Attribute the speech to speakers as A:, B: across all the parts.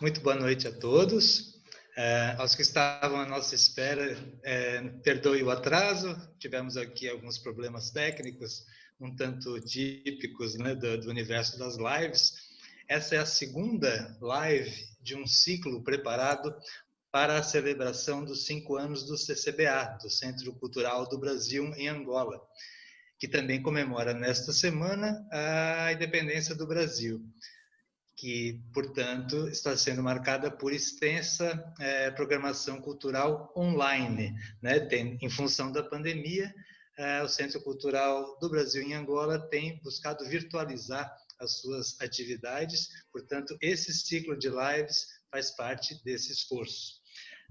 A: Muito boa noite a todos. Aos que estavam à nossa espera, perdoe o atraso. Tivemos aqui alguns problemas técnicos, um tanto típicos, né, do universo das lives. Essa é a segunda live de um ciclo preparado para a celebração dos 5 anos do CCBA, do Centro Cultural do Brasil em Angola, que também comemora nesta semana a independência do Brasil, que, portanto, está sendo marcada por extensa programação cultural online, né? Em função da pandemia, o Centro Cultural do Brasil em Angola tem buscado virtualizar as suas atividades, portanto, esse ciclo de lives faz parte desse esforço.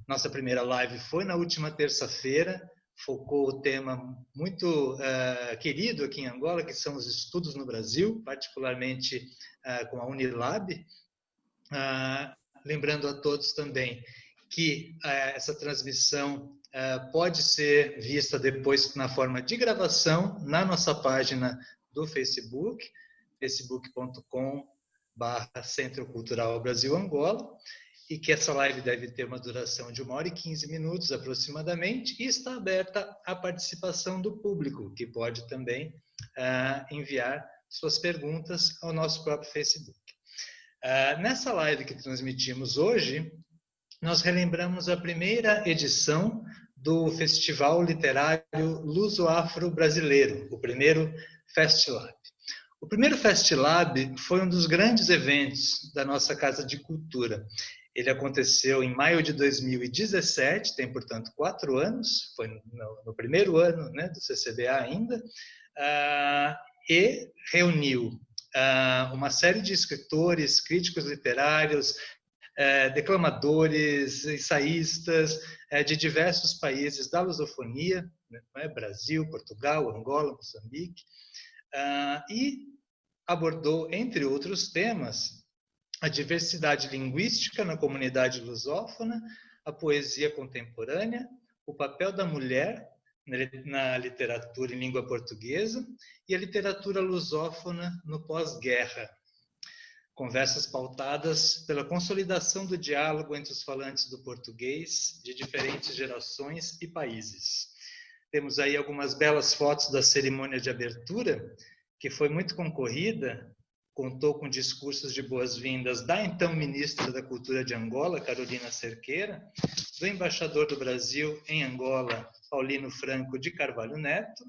A: Nossa primeira live foi na última terça-feira, focou o tema muito querido aqui em Angola, que são os estudos no Brasil, particularmente com a Unilab. Lembrando a todos também que essa transmissão pode ser vista depois na forma de gravação na nossa página do Facebook, facebook.com/Centro Cultural Brasil Angola, e que essa live deve ter uma duração de 1h15 aproximadamente, e está aberta à participação do público, que pode também enviar suas perguntas ao nosso próprio Facebook. Nessa live que transmitimos hoje, nós relembramos a primeira edição do Festival Literário Luso-Afro-Brasileiro, o primeiro FestLab. O primeiro FestLab foi um dos grandes eventos da nossa Casa de Cultura. Ele aconteceu em maio de 2017, tem, portanto, 4 anos, foi no primeiro ano, né, do CCBA ainda, e reuniu uma série de escritores, críticos literários, declamadores, ensaístas de diversos países da lusofonia, né, Brasil, Portugal, Angola, Moçambique, e abordou, entre outros temas, a diversidade linguística na comunidade lusófona, a poesia contemporânea, o papel da mulher na literatura em língua portuguesa e a literatura lusófona no pós-guerra. Conversas pautadas pela consolidação do diálogo entre os falantes do português de diferentes gerações e países. Temos aí algumas belas fotos da cerimônia de abertura, que foi muito concorrida, contou com discursos de boas-vindas da então ministra da Cultura de Angola, Carolina Cerqueira, do embaixador do Brasil em Angola, Paulino Franco de Carvalho Neto.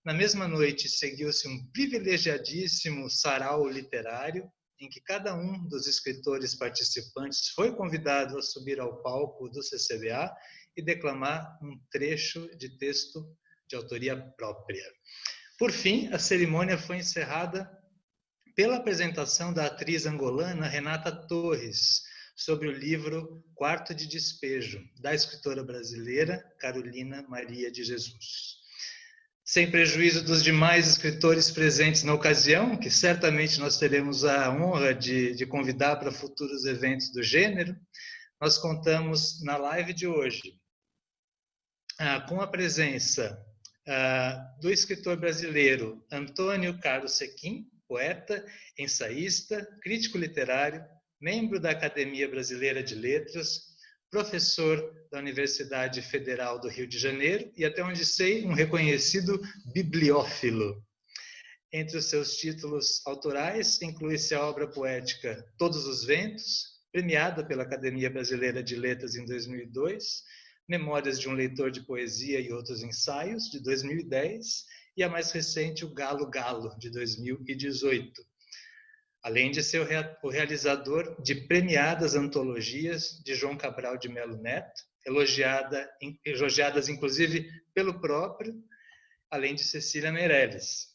A: Na mesma noite, seguiu-se um privilegiadíssimo sarau literário, em que cada um dos escritores participantes foi convidado a subir ao palco do CCBA e declamar um trecho de texto de autoria própria. Por fim, a cerimônia foi encerrada pela apresentação da atriz angolana Renata Torres, sobre o livro Quarto de Despejo, da escritora brasileira Carolina Maria de Jesus. Sem prejuízo dos demais escritores presentes na ocasião, que certamente nós teremos a honra de convidar para futuros eventos do gênero, nós contamos na live de hoje com a presença do escritor brasileiro Antônio Carlos Sequim, poeta, ensaísta, crítico literário, membro da Academia Brasileira de Letras, professor da Universidade Federal do Rio de Janeiro e, até onde sei, um reconhecido bibliófilo. Entre os seus títulos autorais, inclui-se a obra poética Todos os Ventos, premiada pela Academia Brasileira de Letras em 2002, Memórias de um Leitor de Poesia e Outros Ensaios, de 2010, e a mais recente, O Galo Galo, de 2018. Além de ser o realizador de premiadas antologias de João Cabral de Melo Neto, elogiadas inclusive pelo próprio, além de Cecília Meirelles.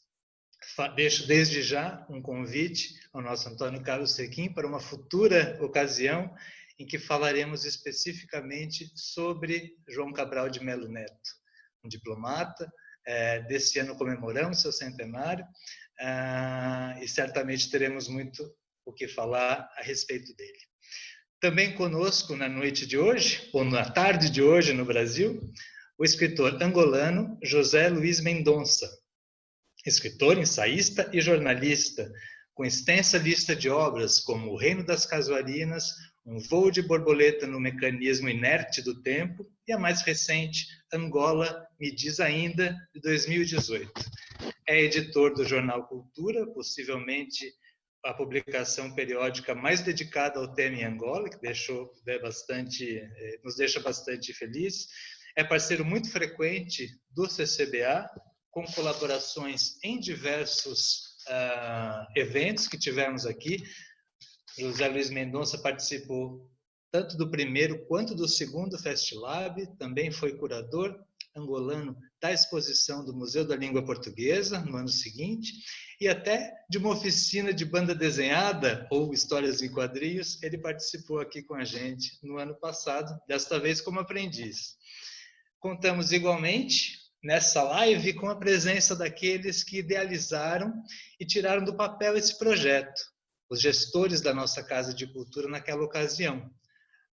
A: Deixo desde já um convite ao nosso Antônio Carlos Sequim para uma futura ocasião em que falaremos especificamente sobre João Cabral de Melo Neto, um diplomata. Desse ano comemoramos seu centenário e certamente teremos muito o que falar a respeito dele. Também conosco na noite de hoje, ou na tarde de hoje no Brasil, o escritor angolano José Luiz Mendonça, escritor, ensaísta e jornalista, com extensa lista de obras como O Reino das Casuarinas, Um voo de borboleta no mecanismo inerte do tempo, e a mais recente, Angola, Me Diz Ainda, de 2018. É editor do jornal Cultura, possivelmente a publicação periódica mais dedicada ao tema em Angola, que nos deixa bastante felizes. É parceiro muito frequente do CCBA, com colaborações em diversos eventos que tivemos aqui. José Luiz Mendonça participou tanto do primeiro quanto do segundo Festilab, também foi curador angolano da exposição do Museu da Língua Portuguesa no ano seguinte, e até de uma oficina de banda desenhada ou histórias em quadrinhos, ele participou aqui com a gente no ano passado, desta vez como aprendiz. Contamos igualmente nessa live com a presença daqueles que idealizaram e tiraram do papel esse projeto, os gestores da nossa Casa de Cultura naquela ocasião.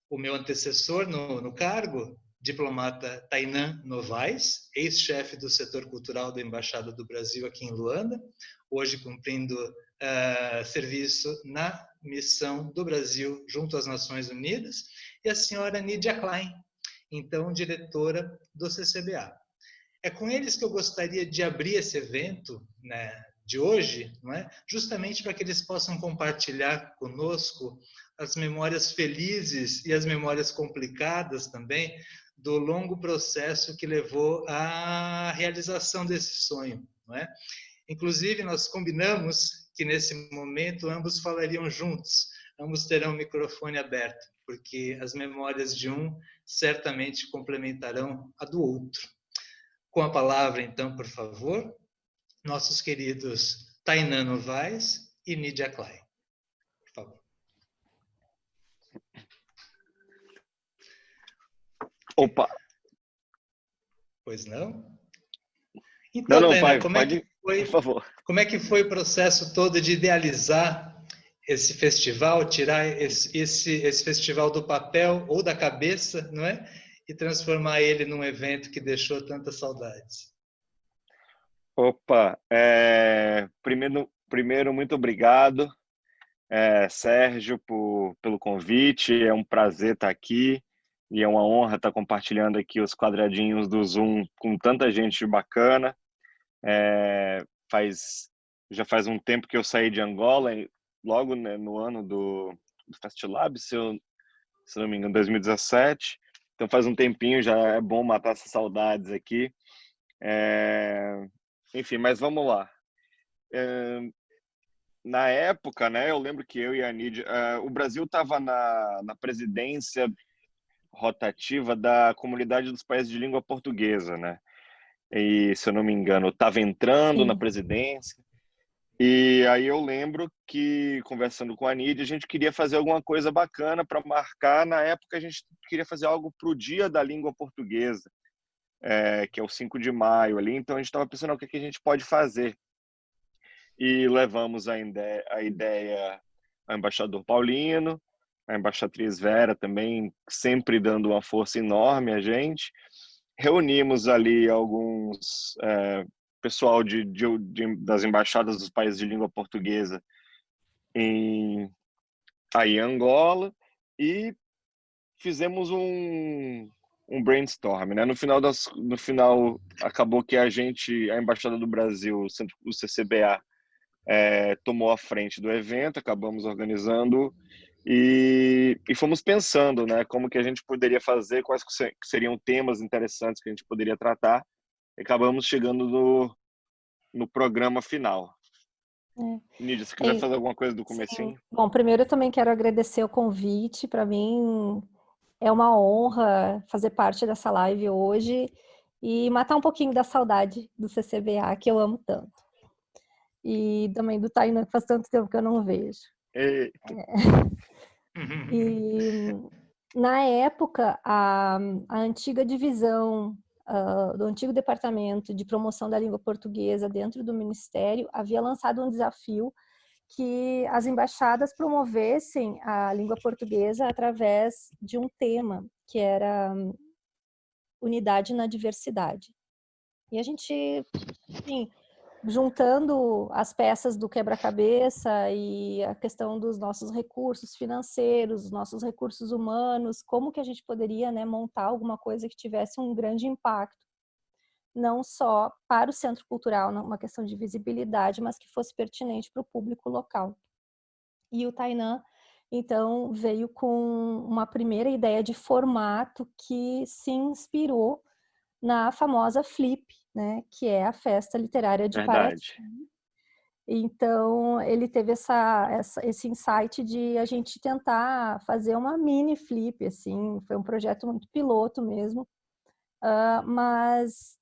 A: O meu antecessor no cargo, diplomata Tainan Novaes, ex-chefe do setor cultural da Embaixada do Brasil aqui em Luanda, hoje cumprindo serviço na missão do Brasil junto às Nações Unidas, e a senhora Nidia Klein, então diretora do CCBA. É com eles que eu gostaria de abrir esse evento, né, de hoje, não é? Justamente para que eles possam compartilhar conosco as memórias felizes e as memórias complicadas também do longo processo que levou à realização desse sonho, não é? Inclusive, nós combinamos que nesse momento ambos falariam juntos, ambos terão o microfone aberto, porque as memórias de um certamente complementarão a do outro. Com a palavra, então, por favor, nossos queridos Tainan Novaes e Nidia Klein. Por favor.
B: Opa!
A: Pois não? Então,
B: Não,
A: Tainan,
B: pai, por favor.
A: Como é que foi o processo todo de idealizar esse festival, tirar esse festival do papel ou da cabeça, não é? E transformar ele num evento que deixou tantas saudades?
B: Opa! Primeiro, muito obrigado, Sérgio, pelo convite. É um prazer estar aqui e é uma honra estar compartilhando aqui os quadradinhos do Zoom com tanta gente bacana. Já faz um tempo que eu saí de Angola, logo, né, no ano do Festilab, se não me engano, 2017. Então faz um tempinho, já é bom matar essas saudades aqui. Enfim, mas vamos lá. Na época, né, eu lembro que eu e a Nidia, o Brasil estava na presidência rotativa da Comunidade dos Países de Língua Portuguesa, né? E, se eu não me engano, estava entrando na presidência. E aí eu lembro que, conversando com a Nidia, a gente queria fazer alguma coisa bacana para marcar. Na época, a gente queria fazer algo para o Dia da Língua Portuguesa, que é o 5 de maio ali. Então, a gente estava pensando o que a gente pode fazer. E levamos a ideia ao embaixador Paulino, a embaixatriz Vera também, sempre dando uma força enorme a gente. Reunimos ali alguns pessoal das embaixadas dos países de língua portuguesa aí em Angola e fizemos um brainstorm, né? No final acabou que a embaixada do Brasil, o CCBA, tomou a frente do evento, acabamos organizando e fomos pensando, né, como que a gente poderia fazer, quais seriam temas interessantes que a gente poderia tratar, e acabamos chegando no programa final. Nídia, se quiser fazer alguma coisa do comecinho.
C: Bom, primeiro eu também quero agradecer o convite. Para mim é uma honra fazer parte dessa live hoje e matar um pouquinho da saudade do CCBA, que eu amo tanto. E também do Tainan, que faz tanto tempo que eu não vejo. E na época, a antiga divisão do antigo departamento de promoção da língua portuguesa dentro do Ministério havia lançado um desafio que as embaixadas promovessem a língua portuguesa através de um tema que era unidade na diversidade. E a gente, enfim, juntando as peças do quebra-cabeça e a questão dos nossos recursos financeiros, nossos recursos humanos, como que a gente poderia, né, montar alguma coisa que tivesse um grande impacto, não só para o centro cultural, uma questão de visibilidade, mas que fosse pertinente para o público local. E o Tainan, então, veio com uma primeira ideia de formato que se inspirou na famosa Flip, né, que é a festa literária de Paraty.
B: Verdade.
C: Então, ele teve esse insight de a gente tentar fazer uma mini Flip, assim, foi um projeto muito piloto mesmo, mas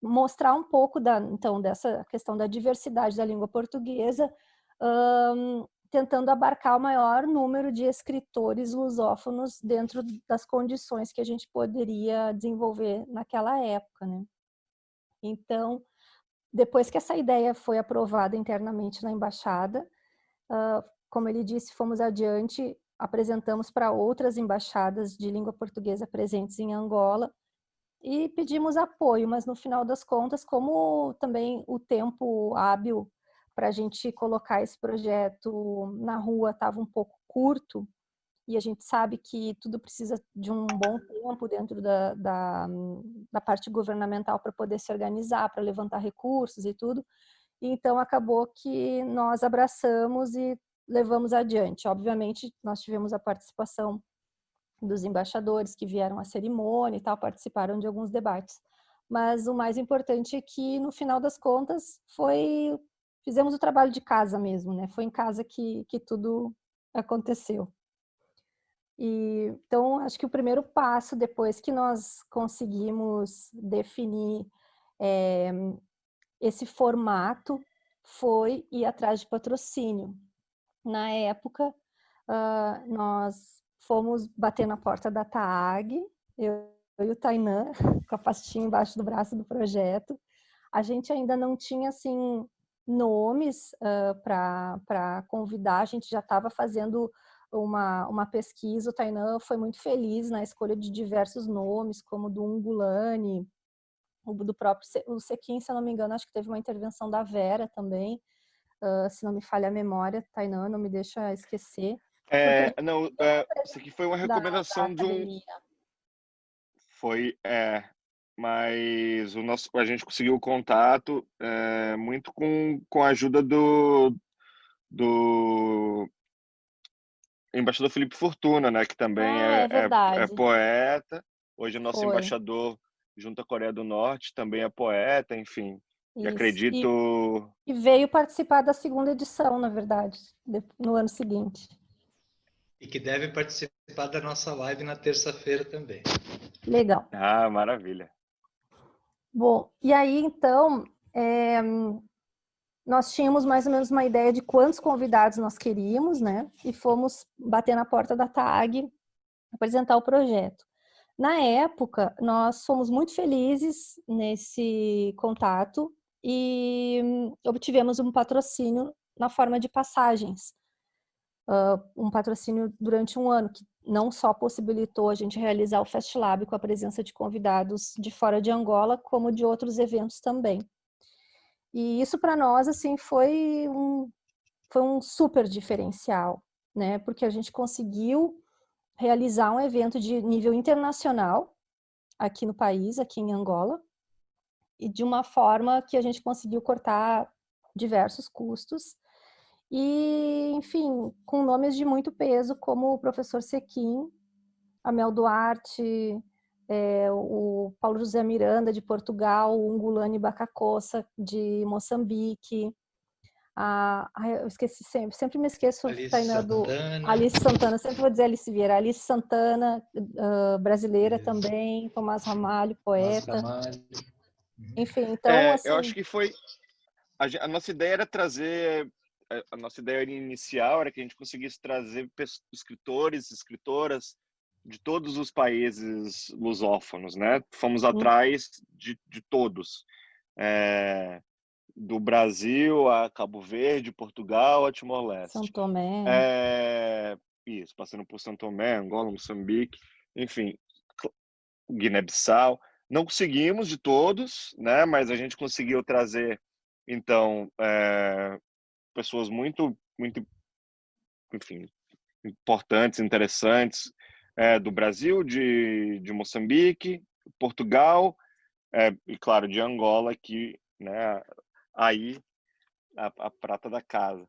C: mostrar um pouco então, dessa questão da diversidade da língua portuguesa, tentando abarcar o maior número de escritores lusófonos dentro das condições que a gente poderia desenvolver naquela época, né? Então, depois que essa ideia foi aprovada internamente na embaixada, como ele disse, fomos adiante, apresentamos para outras embaixadas de língua portuguesa presentes em Angola e pedimos apoio, mas no final das contas, como também o tempo hábil para a gente colocar esse projeto na rua estava um pouco curto, e a gente sabe que tudo precisa de um bom tempo dentro da parte governamental para poder se organizar, para levantar recursos e tudo. Então, acabou que nós abraçamos e levamos adiante. Obviamente, nós tivemos a participação dos embaixadores que vieram à cerimônia e tal, participaram de alguns debates. Mas o mais importante é que, no final das contas, fizemos o trabalho de casa mesmo, né? Foi em casa que tudo aconteceu. Então, acho que o primeiro passo, depois que nós conseguimos definir esse formato, foi ir atrás de patrocínio. Na época, nós fomos bater na porta da TAAG, eu e o Tainan, com a pastinha embaixo do braço do projeto. A gente ainda não tinha, assim, nomes para convidar, a gente já estava fazendo uma pesquisa. O Tainan foi muito feliz na escolha de diversos nomes, como do Ungulani, do próprio o Sequim, se eu não me engano, acho que teve uma intervenção da Vera também, se não me falha a memória, Tainan, não me deixa esquecer.
B: Não, isso aqui foi uma
C: Da
B: recomendação de um...
C: academia.
B: Foi, mas a gente conseguiu o contato muito com a ajuda do embaixador Felipe Fortuna, né, que também
C: É
B: é
C: verdade.
B: poeta. Hoje é nosso
C: Foi.
B: embaixador junto à Coreia do Norte, também é poeta, enfim. E
C: Isso.
B: acredito...
C: E veio participar da segunda edição, na verdade, no ano seguinte.
A: E que deve participar da nossa live na terça-feira também.
C: Legal.
B: Ah, maravilha.
C: Bom, e aí, então, nós tínhamos mais ou menos uma ideia de quantos convidados nós queríamos, né? E fomos bater na porta da TAG, apresentar o projeto. Na época, nós fomos muito felizes nesse contato e obtivemos um patrocínio na forma de passagens. Um patrocínio durante um ano, que não só possibilitou a gente realizar o Fest Lab com a presença de convidados de fora de Angola, como de outros eventos também. E isso para nós, assim, foi um super diferencial, né? Porque a gente conseguiu realizar um evento de nível internacional aqui no país, aqui em Angola, e de uma forma que a gente conseguiu cortar diversos custos. E, enfim, com nomes de muito peso, como o professor Sequim, a Mel Duarte, o Paulo José Miranda, de Portugal, o Ungulani Bacacossa, de Moçambique, eu esqueci sempre me esqueço, Alice Santana, sempre vou dizer Alice Vieira, Alice Santana, brasileira também, Tomás Ramalho, poeta. Enfim, então,
B: Eu acho
C: assim...
B: que foi... A nossa ideia era trazer... A nossa ideia inicial era que a gente conseguisse trazer escritores, escritoras de todos os países lusófonos, né? Fomos atrás de todos. Do Brasil a Cabo Verde, Portugal, a Timor-Leste.
C: São Tomé.
B: Isso, passando por São Tomé, Angola, Moçambique, enfim, Guiné-Bissau. Não conseguimos de todos, né? Mas a gente conseguiu trazer Então, pessoas muito, muito, enfim, importantes, interessantes, do Brasil, de Moçambique, Portugal, e claro, de Angola, que, né, aí a prata da casa.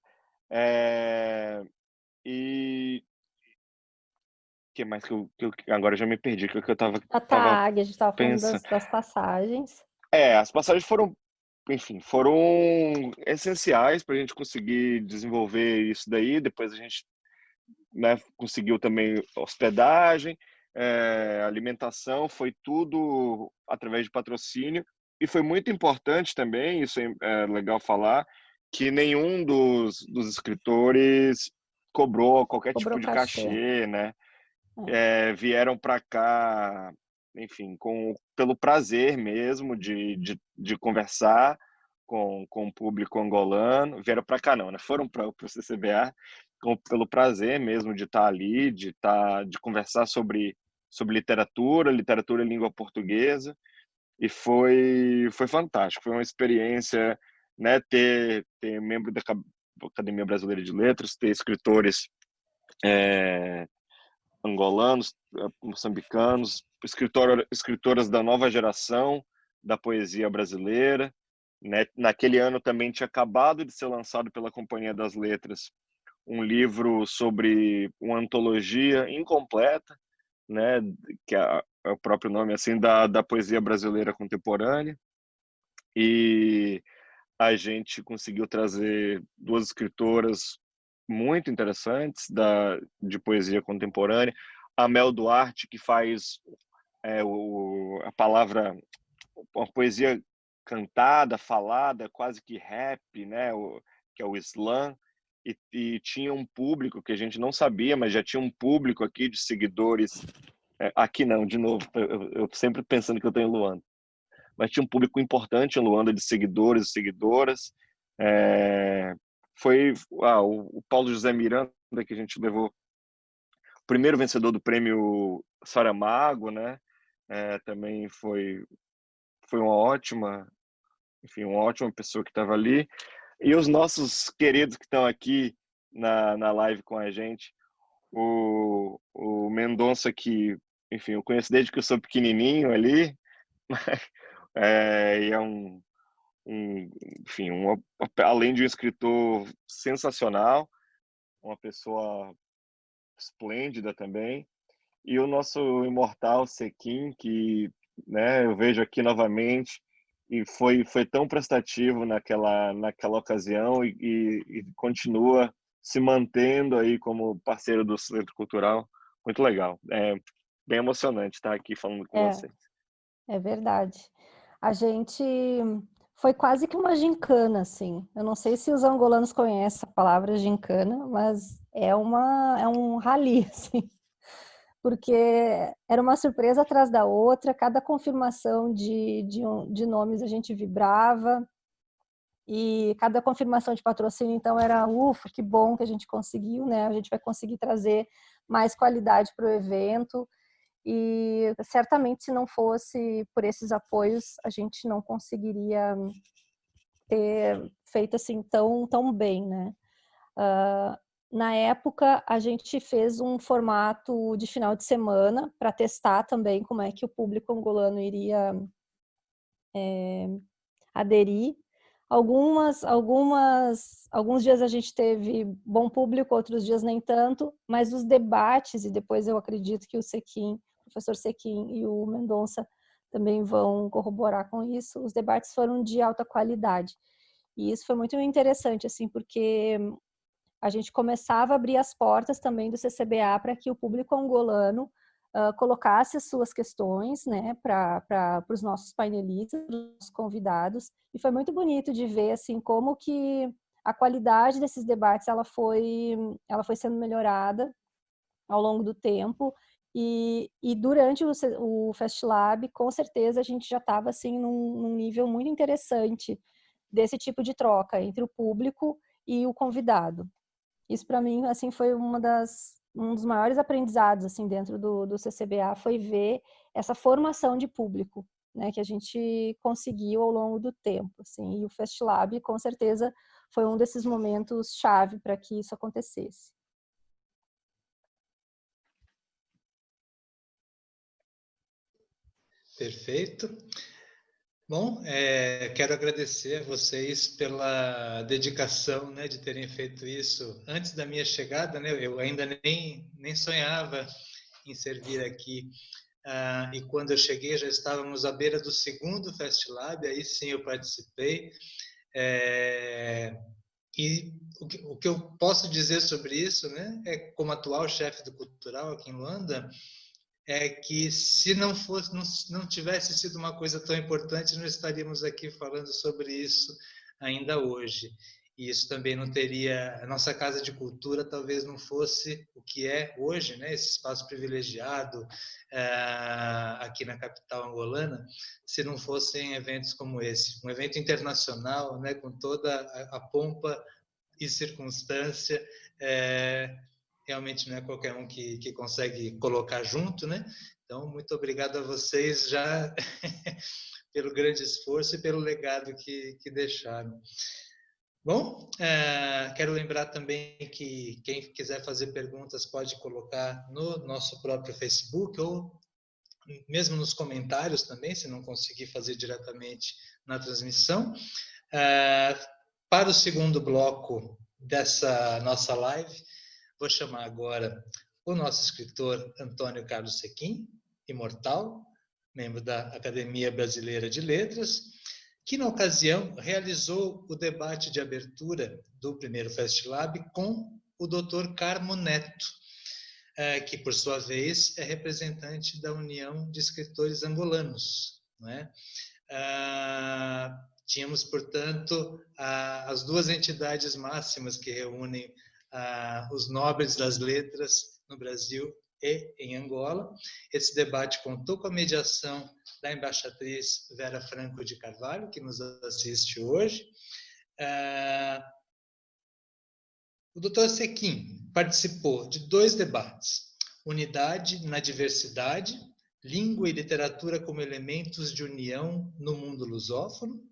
B: E o que mais agora eu já me perdi, que eu
C: A
B: tava
C: TAG, a gente estava falando
B: pensando.
C: das passagens.
B: As passagens foram, enfim, foram essenciais para a gente conseguir desenvolver isso daí. Depois a gente, né, conseguiu também hospedagem, alimentação, foi tudo através de patrocínio. E foi muito importante também, isso é legal falar, que nenhum dos escritores cobrou qualquer tipo
C: Cobrou
B: de
C: cachê.
B: cachê, né? Vieram para cá, enfim, pelo prazer mesmo de conversar com o público angolano. Vieram para cá não, né? Foram para o CCBA pelo prazer mesmo de estar ali, de conversar sobre literatura e língua portuguesa. E foi fantástico, foi uma experiência, né? Ter membro da Academia Brasileira de Letras, ter escritores angolanos, moçambicanos, escritoras da nova geração da poesia brasileira. Né? Naquele ano também tinha acabado de ser lançado pela Companhia das Letras um livro sobre uma antologia incompleta, né? Que é o próprio nome assim da poesia brasileira contemporânea. E a gente conseguiu trazer duas escritoras muito interessantes de poesia contemporânea. A Mel Duarte, que faz a palavra, uma poesia cantada, falada, quase que rap, né? Que é o slam. E tinha um público que a gente não sabia, mas já tinha um público aqui de seguidores. Aqui não, de novo, eu sempre pensando que eu estou em Luanda. Mas tinha um público importante em Luanda de seguidores e seguidoras. Foi o Paulo José Miranda, que a gente levou, o primeiro vencedor do prêmio Saramago, né? Também foi uma ótima pessoa que estava ali. E os nossos queridos que estão aqui na live com a gente, o Mendonça, que, enfim, eu conheço desde que eu sou pequenininho ali, e é enfim, além de um escritor sensacional, uma pessoa esplêndida também, e o nosso imortal Sequim, que, né, eu vejo aqui novamente, e foi tão prestativo naquela ocasião e continua se mantendo aí como parceiro do Centro Cultural. Muito legal. É bem emocionante estar aqui falando com
C: É,
B: vocês.
C: é verdade. A gente foi quase que uma gincana, assim. Eu não sei se os angolanos conhecem a palavra gincana, mas é um rally, assim. Porque era uma surpresa atrás da outra, cada confirmação de nomes a gente vibrava, e cada confirmação de patrocínio, então, era ufa, que bom que a gente conseguiu, né? A gente vai conseguir trazer mais qualidade para o evento, e certamente se não fosse por esses apoios, a gente não conseguiria ter feito assim tão bem, né? Na época, a gente fez um formato de final de semana para testar também como é que o público angolano iria aderir. Alguns dias a gente teve bom público, outros dias nem tanto, mas os debates, e depois eu acredito que o professor Sequim e o Mendonça também vão corroborar com isso, os debates foram de alta qualidade. E isso foi muito interessante, assim, porque a gente começava a abrir as portas também do CCBA para que o público angolano colocasse as suas questões, né, para os nossos painelistas, os convidados, e foi muito bonito de ver assim como que a qualidade desses debates ela foi sendo melhorada ao longo do tempo, e durante o FestLab, com certeza a gente já estava assim num nível muito interessante desse tipo de troca entre o público e o convidado. Isso para mim assim foi um dos maiores aprendizados assim dentro do CCBA, foi ver essa formação de público né, que a gente conseguiu ao longo do tempo, assim, e o FestLab, com certeza, foi um desses momentos chave para que isso acontecesse.
A: Perfeito. Bom, quero agradecer a vocês pela dedicação, né, de terem feito isso antes da minha chegada, né? Eu ainda nem sonhava em servir aqui. E quando eu cheguei, já estávamos à beira do segundo FestLab, aí sim eu participei. E o que eu posso dizer sobre isso, né, como atual chefe do Cultural aqui em Luanda, é que se não tivesse sido uma coisa tão importante, não estaríamos aqui falando sobre isso ainda hoje. E isso também não teria, a nossa Casa de Cultura talvez não fosse o que é hoje, né, esse espaço privilegiado aqui na capital angolana, se não fossem eventos como esse. Um evento internacional, né, com toda a pompa e circunstância, realmente não é qualquer um que consegue colocar junto, né? Então, muito obrigado a vocês já pelo grande esforço e pelo legado que deixaram. Bom, quero lembrar também que quem quiser fazer perguntas pode colocar no nosso próprio Facebook ou mesmo nos comentários também, se não conseguir fazer diretamente na transmissão. Para o segundo bloco dessa nossa live, vou chamar agora o nosso escritor Antônio Carlos Sequim, imortal, membro da Academia Brasileira de Letras, que na ocasião realizou o debate de abertura do primeiro FestLab com o Dr. Carmo Neto, que por sua vez é representante da União de Escritores Angolanos, não é? Tínhamos, portanto, as duas entidades máximas que reúnem os nobres das letras no Brasil e em Angola. Esse debate contou com a mediação da embaixatriz Vera Franco de Carvalho, que nos assiste hoje. O Dr. Sequim participou de 2 debates: Unidade na Diversidade, Língua e Literatura como Elementos de União no Mundo Lusófono,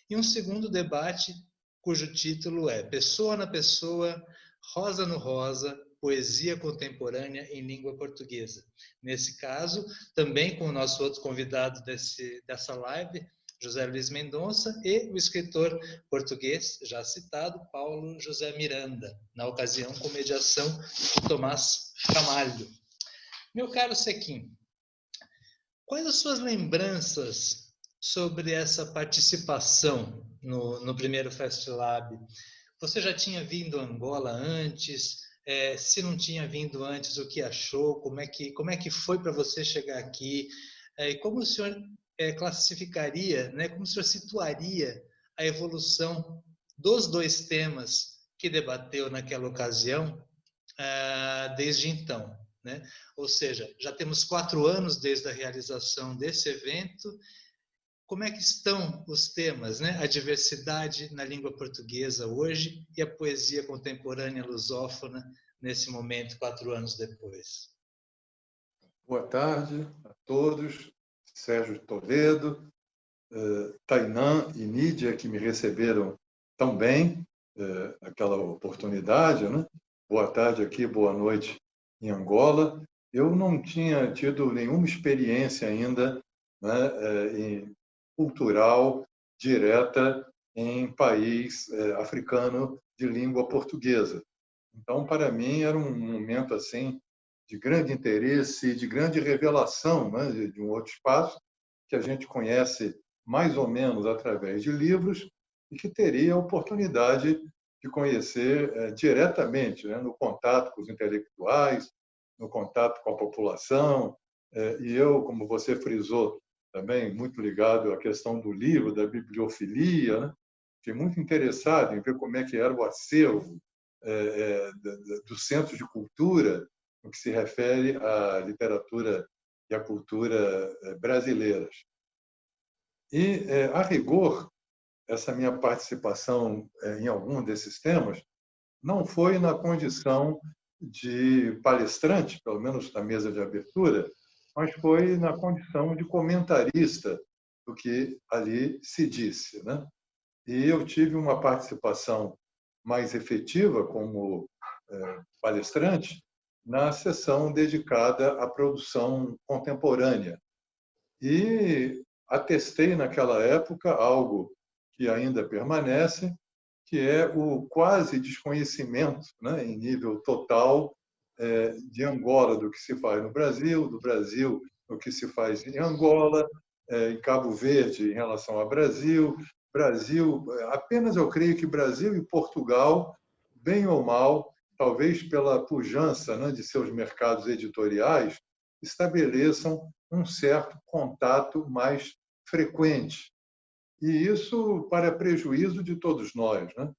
A: e um segundo debate cujo título é Pessoa na Pessoa, Rosa no Rosa, Poesia Contemporânea em Língua Portuguesa. Nesse caso, também com o nosso outro convidado dessa live, José Luiz Mendonça, e o escritor português, já citado, Paulo José Miranda, na ocasião com mediação de Tomás Ramalho. Meu caro Sequim, quais as suas lembranças sobre essa participação no primeiro FestLab? Você já tinha vindo a Angola antes? Se não tinha vindo antes, o que achou? Como é que foi para você chegar aqui? E como o senhor classificaria, né? Como o senhor situaria a evolução dos 2 temas que debateu naquela ocasião desde então, né? Ou seja, já temos 4 anos desde a realização desse evento. Como é que estão os temas, né? A diversidade na língua portuguesa hoje e a poesia contemporânea lusófona nesse momento, 4 anos depois?
D: Boa tarde a todos. Sérgio Toledo, Tainã e Nídia, que me receberam tão bem aquela oportunidade, né? Boa tarde aqui, boa noite em Angola. Eu não tinha tido nenhuma experiência ainda, né, cultural direta em país africano de língua portuguesa. Então, para mim, era um momento assim de grande interesse, de grande revelação, né, de um outro espaço que a gente conhece mais ou menos através de livros e que teria a oportunidade de conhecer diretamente, né, no contato com os intelectuais, no contato com a população. E eu, como você frisou, também muito ligado à questão do livro, da bibliofilia, né? Fiquei muito interessado em ver como é que era o acervo do Centro de Cultura no que se refere à literatura e à cultura brasileiras. E, a rigor, essa minha participação em algum desses temas não foi na condição de palestrante, pelo menos na mesa de abertura, mas foi na condição de comentarista do que ali se disse, né? E eu tive uma participação mais efetiva como palestrante na sessão dedicada à produção contemporânea. E atestei naquela época algo que ainda permanece, que é o quase desconhecimento, né, em nível total, de Angola, do que se faz no Brasil, do Brasil, do que se faz em Angola, em Cabo Verde, em relação ao Brasil. Apenas eu creio que Brasil e Portugal, bem ou mal, talvez pela pujança, né, de seus mercados editoriais, estabeleçam um certo contato mais frequente. E isso para prejuízo de todos nós, né?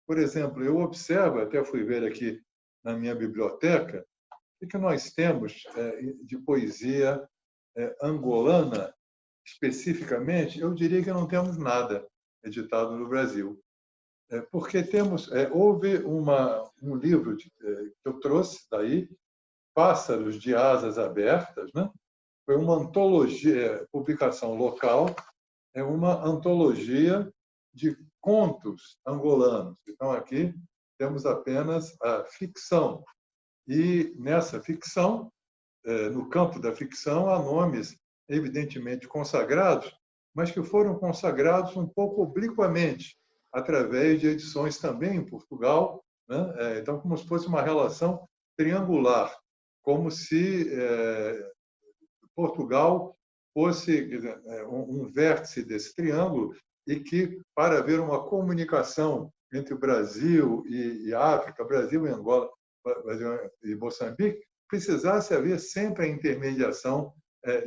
D: Por exemplo, eu observo, até fui ver aqui na minha biblioteca, o que nós temos de poesia angolana, especificamente. Eu diria que não temos nada editado no Brasil. Porque houve um livro que eu trouxe daí, Pássaros de Asas Abertas, né? Foi uma antologia, publicação local, uma antologia de contos angolanos. Então, aqui temos apenas a ficção. E nessa ficção, no campo da ficção, há nomes evidentemente consagrados, mas que foram consagrados um pouco obliquamente, através de edições também em Portugal, né? Então, como se fosse uma relação triangular, como se Portugal fosse um vértice desse triângulo e que, para haver uma comunicação entre o Brasil e África, Brasil e Angola, Brasil e Moçambique, precisasse haver sempre a intermediação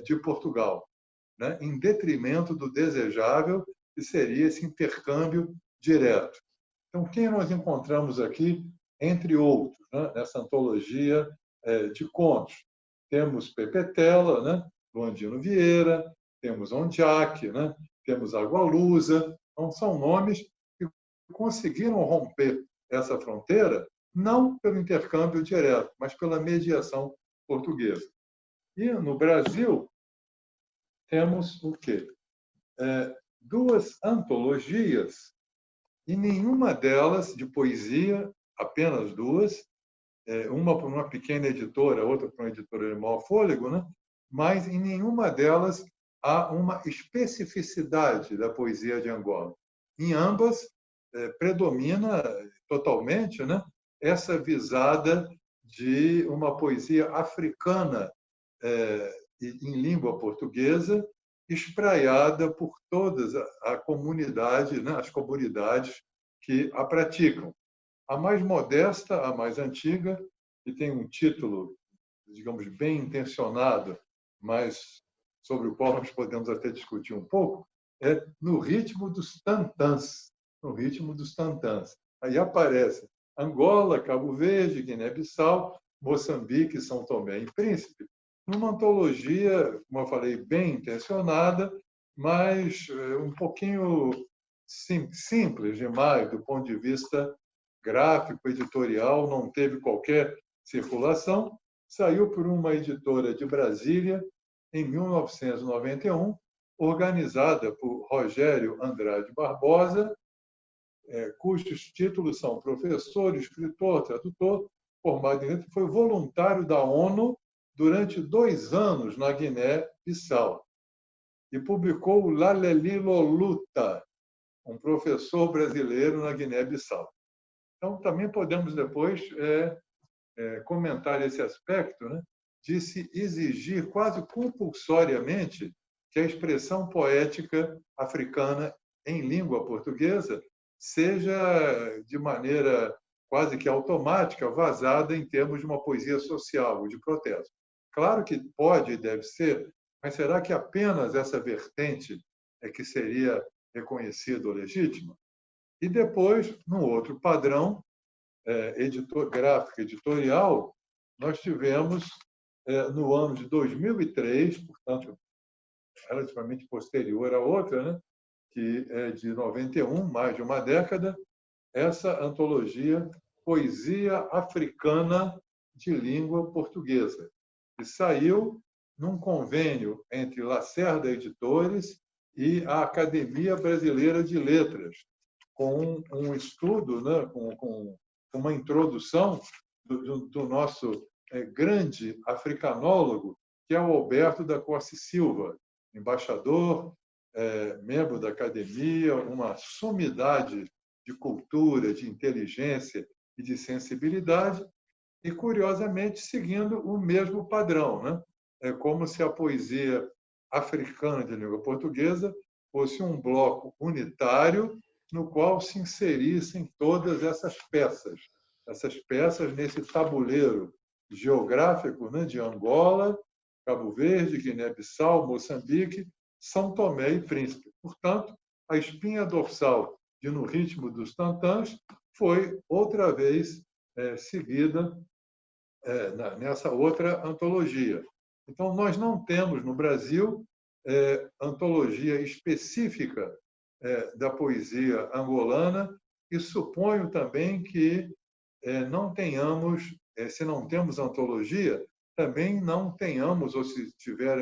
D: de Portugal, né? Em detrimento do desejável, que seria esse intercâmbio direto. Então, quem nós encontramos aqui, entre outros, né, nessa antologia de contos? Temos Pepetela, né, do Andino Vieira, temos Ondiaque, né, temos Agualusa. Então, são nomes que conseguiram romper essa fronteira, não pelo intercâmbio direto, mas pela mediação portuguesa. E no Brasil, temos o quê? Duas antologias, e nenhuma delas de poesia, apenas duas, uma por uma pequena editora, outra por uma editora de maior fôlego, né? Mas em nenhuma delas há uma especificidade da poesia de Angola. Em ambas, predomina totalmente, né, essa visada de uma poesia africana em língua portuguesa, espraiada por toda a comunidade, né, as comunidades que a praticam. A mais modesta, a mais antiga, que tem um título, digamos, bem intencionado, mas sobre o qual nós podemos até discutir um pouco, é No Ritmo dos Tantãs. No Ritmo dos Tantãs. Aí aparece Angola, Cabo Verde, Guiné-Bissau, Moçambique, São Tomé e Príncipe, numa antologia, como eu falei, bem intencionada, mas um pouquinho simples demais do ponto de vista gráfico, editorial, não teve qualquer circulação. Saiu por uma editora de Brasília em 1991, organizada por Rogério Andrade Barbosa, cujos títulos são professor, escritor, tradutor, formado em letras, foi voluntário da ONU durante 2 anos na Guiné-Bissau e publicou o Laleli Loluta, um professor brasileiro na Guiné-Bissau. Então, também podemos depois comentar esse aspecto, né, de se exigir quase compulsoriamente que a expressão poética africana em língua portuguesa seja, de maneira quase que automática, vazada em termos de uma poesia social ou de protesto. Claro que pode e deve ser, mas será que apenas essa vertente é que seria reconhecida ou legítima? E depois, num outro padrão, gráfico editorial, nós tivemos, no ano de 2003, portanto, relativamente posterior à outra, né, que é de 91, mais de uma década, essa antologia Poesia Africana de Língua Portuguesa, que saiu num convênio entre Lacerda Editores e a Academia Brasileira de Letras, com um estudo, né, com uma introdução do nosso grande africanólogo, que é o Alberto da Costa Silva, embaixador, membro da academia, uma sumidade de cultura, de inteligência e de sensibilidade, e, curiosamente, seguindo o mesmo padrão, né? É como se a poesia africana de língua portuguesa fosse um bloco unitário no qual se inserissem todas essas peças nesse tabuleiro geográfico, né, de Angola, Cabo Verde, Guiné-Bissau, Moçambique, São Tomé e Príncipe. Portanto, a espinha dorsal de No Ritmo dos Tantãs foi outra vez seguida nessa outra antologia. Então, nós não temos no Brasil antologia específica da poesia angolana, e suponho também que não tenhamos, se não temos antologia, também não tenhamos, ou se tiver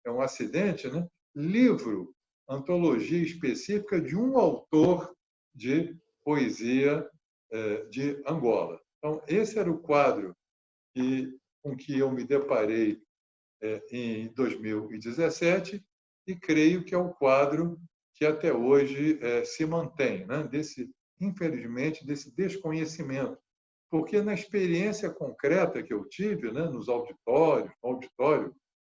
D: um acidente, né, livro, antologia específica de um autor de poesia de Angola. Então, esse era o quadro com que eu me deparei em 2017, e creio que é o quadro que até hoje se mantém, né? Infelizmente, desse desconhecimento. Porque na experiência concreta que eu tive, né, no auditório,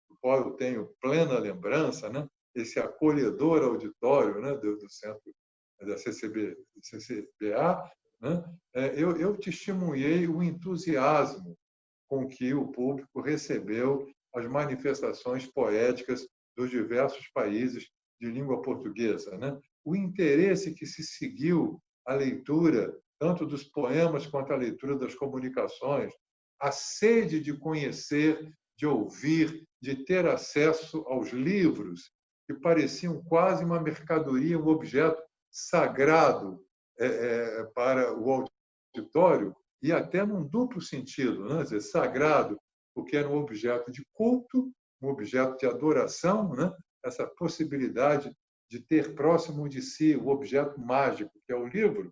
D: do qual eu tenho plena lembrança, né, esse acolhedor auditório, né, do centro da CCBA, né, eu testemunhei o entusiasmo com que o público recebeu as manifestações poéticas dos diversos países de língua portuguesa, né? O interesse que se seguiu à leitura, tanto dos poemas quanto à leitura das comunicações, a sede de conhecer, de ouvir, de ter acesso aos livros, que pareciam quase uma mercadoria, um objeto sagrado para o auditório, e até num duplo sentido, né? Quer dizer, sagrado, porque era um objeto de culto, um objeto de adoração, né? Essa possibilidade de ter próximo de si o objeto mágico, que é o livro,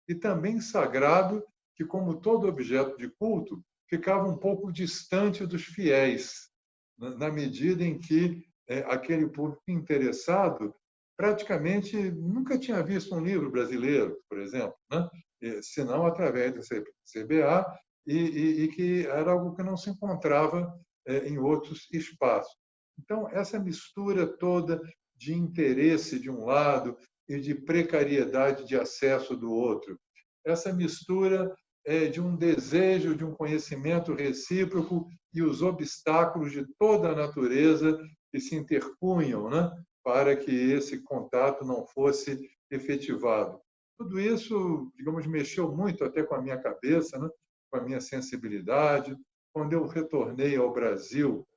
D: e também sagrado, que, como todo objeto de culto, ficava um pouco distante dos fiéis, na medida em que aquele público interessado praticamente nunca tinha visto um livro brasileiro, por exemplo, né? Senão através do CBA, e que era algo que não se encontrava em outros espaços. Então, essa mistura toda de interesse de um lado e de precariedade de acesso do outro, essa mistura de um desejo de um conhecimento recíproco e os obstáculos de toda a natureza que se interpunham, né, para que esse contato não fosse efetivado. Tudo isso, digamos, mexeu muito até com a minha cabeça, né, com a minha sensibilidade. Quando eu retornei ao Brasil,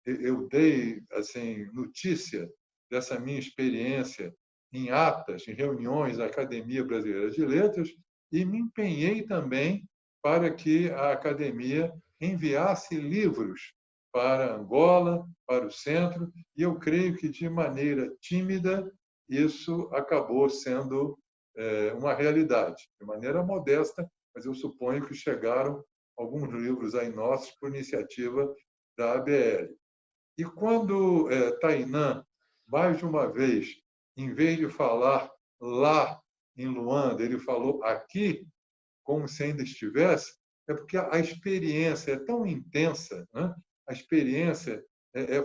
D: eu dei assim notícia dessa minha experiência em atas, em reuniões da Academia Brasileira de Letras, e me empenhei também para que a Academia enviasse livros para Angola, para o centro, e eu creio que, de maneira tímida, isso acabou sendo uma realidade. De maneira modesta, mas eu suponho que chegaram alguns livros aí nossos por iniciativa da ABL. E quando Tainan, mais de uma vez, em vez de falar lá em Luanda, ele falou aqui, como se ainda estivesse, é porque a experiência é tão intensa, né? A experiência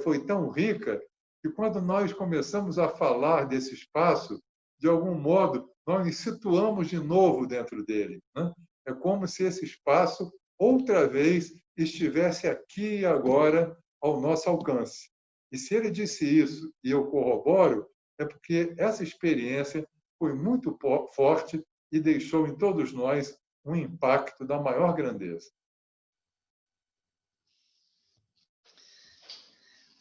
D: foi tão rica, que quando nós começamos a falar desse espaço, de algum modo, nós nos situamos de novo dentro dele, né? É como se esse espaço, outra vez, estivesse aqui e agora ao nosso alcance. E se ele disse isso, e eu corroboro, é porque essa experiência foi muito forte e deixou em todos nós um impacto da maior grandeza.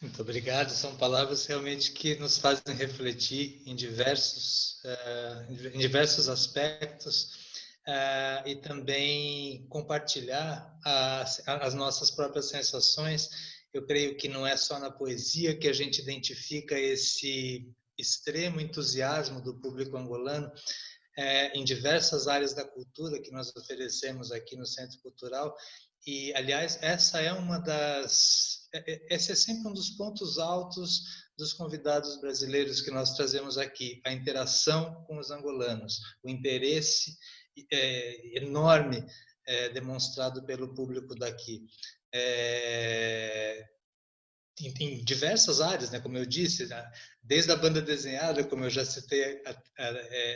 A: Muito obrigado. São palavras realmente que nos fazem refletir em diversos aspectos e também compartilhar as nossas próprias sensações. Eu creio que não é só na poesia que a gente identifica esse extremo entusiasmo do público angolano em diversas áreas da cultura que nós oferecemos aqui no Centro Cultural. E, aliás, esse é sempre um dos pontos altos dos convidados brasileiros que nós trazemos aqui, a interação com os angolanos, o interesse enorme demonstrado pelo público daqui. Em diversas áreas, né? Como eu disse, desde a banda desenhada, como eu já citei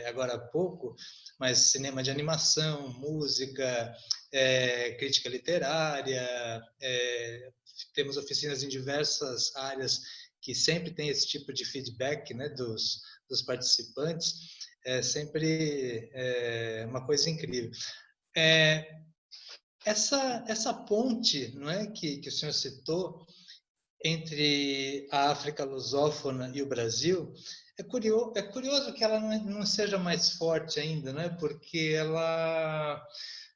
A: agora há pouco, mas cinema de animação, música, crítica literária, temos oficinas em diversas áreas que sempre tem esse tipo de feedback, né, dos participantes. É sempre uma coisa incrível. Essa ponte, não é, que o senhor citou, entre a África lusófona e o Brasil, é curioso que ela não seja mais forte ainda, né? Porque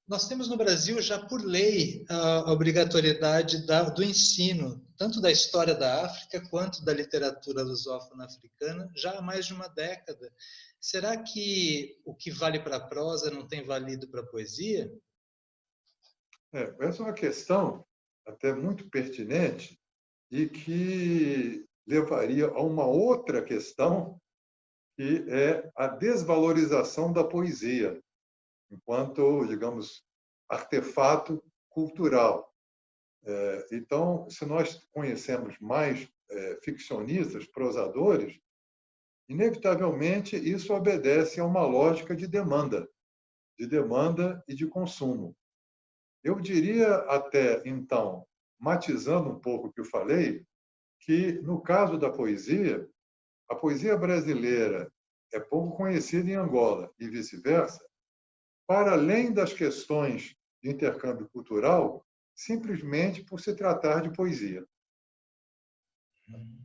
A: nós temos no Brasil já por lei a obrigatoriedade do ensino, tanto da história da África quanto da literatura lusófona africana, já há mais de uma década. Será que o que vale para a prosa não tem valido para a poesia?
D: Essa é uma questão até muito pertinente e que levaria a uma outra questão, que é a desvalorização da poesia, enquanto, digamos, artefato cultural. Então, se nós conhecemos mais ficcionistas, prosadores, inevitavelmente isso obedece a uma lógica de demanda e de consumo. Eu diria até, então, matizando um pouco o que eu falei, que, no caso da poesia, a poesia brasileira é pouco conhecida em Angola e vice-versa, para além das questões de intercâmbio cultural, simplesmente por se tratar de poesia.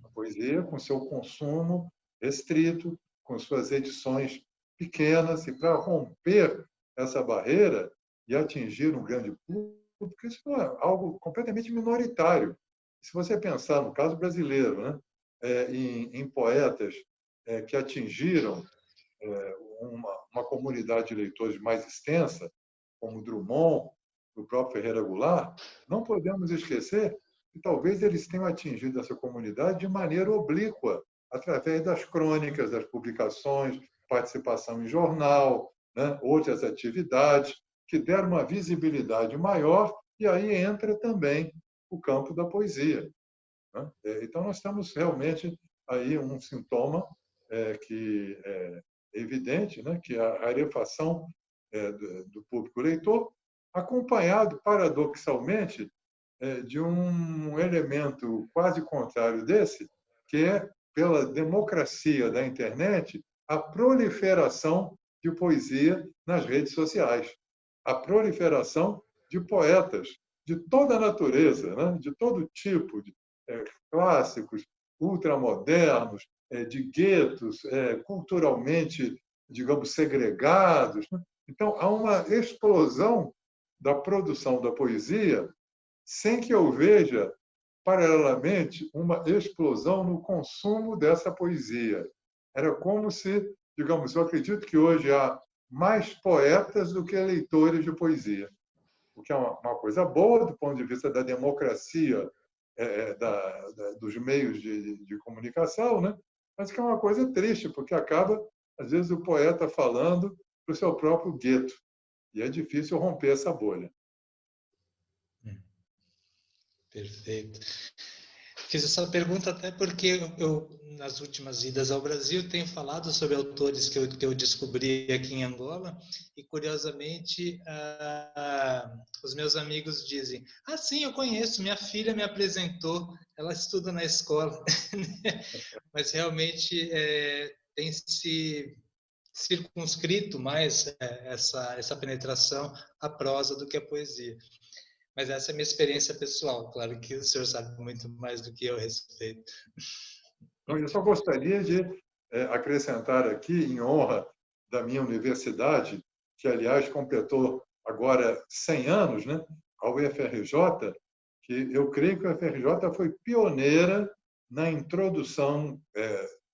D: A poesia, com seu consumo restrito, com suas edições pequenas, e para romper essa barreira e atingir um grande público, isso é algo completamente minoritário. Se você pensar no caso brasileiro, né, em poetas que atingiram uma comunidade de leitores mais extensa, como Drummond, o próprio Ferreira Goulart, não podemos esquecer que talvez eles tenham atingido essa comunidade de maneira oblíqua, através das crônicas, das publicações, participação em jornal, né, outras atividades que deram uma visibilidade maior, e aí entra também o campo da poesia. Né? Então, nós temos realmente aí um sintoma que é evidente, né, que é a rarefação do público leitor, acompanhado, paradoxalmente, de um elemento quase contrário desse, que é, pela democracia da internet, a proliferação de poesia nas redes sociais, a proliferação de poetas de toda a natureza, né? De todo tipo, de clássicos, ultramodernos, de guetos, culturalmente, digamos, segregados. Então, há uma explosão da produção da poesia sem que eu veja, paralelamente, uma explosão no consumo dessa poesia. Era como se, digamos, eu acredito que hoje há mais poetas do que leitores de poesia, o que é uma coisa boa do ponto de vista da democracia dos meios de comunicação, né? Mas que é uma coisa triste, porque acaba, às vezes, o poeta falando para o seu próprio gueto, e é difícil romper essa bolha.
A: Perfeito. Fiz essa pergunta até porque eu, nas últimas idas ao Brasil, tenho falado sobre autores que eu descobri aqui em Angola e, curiosamente, os meus amigos dizem: ah, sim, eu conheço, minha filha me apresentou, ela estuda na escola. Mas, realmente, tem se circunscrito mais essa penetração à prosa do que à poesia. Mas essa é a minha experiência pessoal. Claro que o senhor sabe muito mais do que eu a respeito.
D: Eu só gostaria de acrescentar aqui, em honra da minha universidade, que, aliás, completou agora 100 anos, né? A UFRJ, que eu creio que a UFRJ foi pioneira na introdução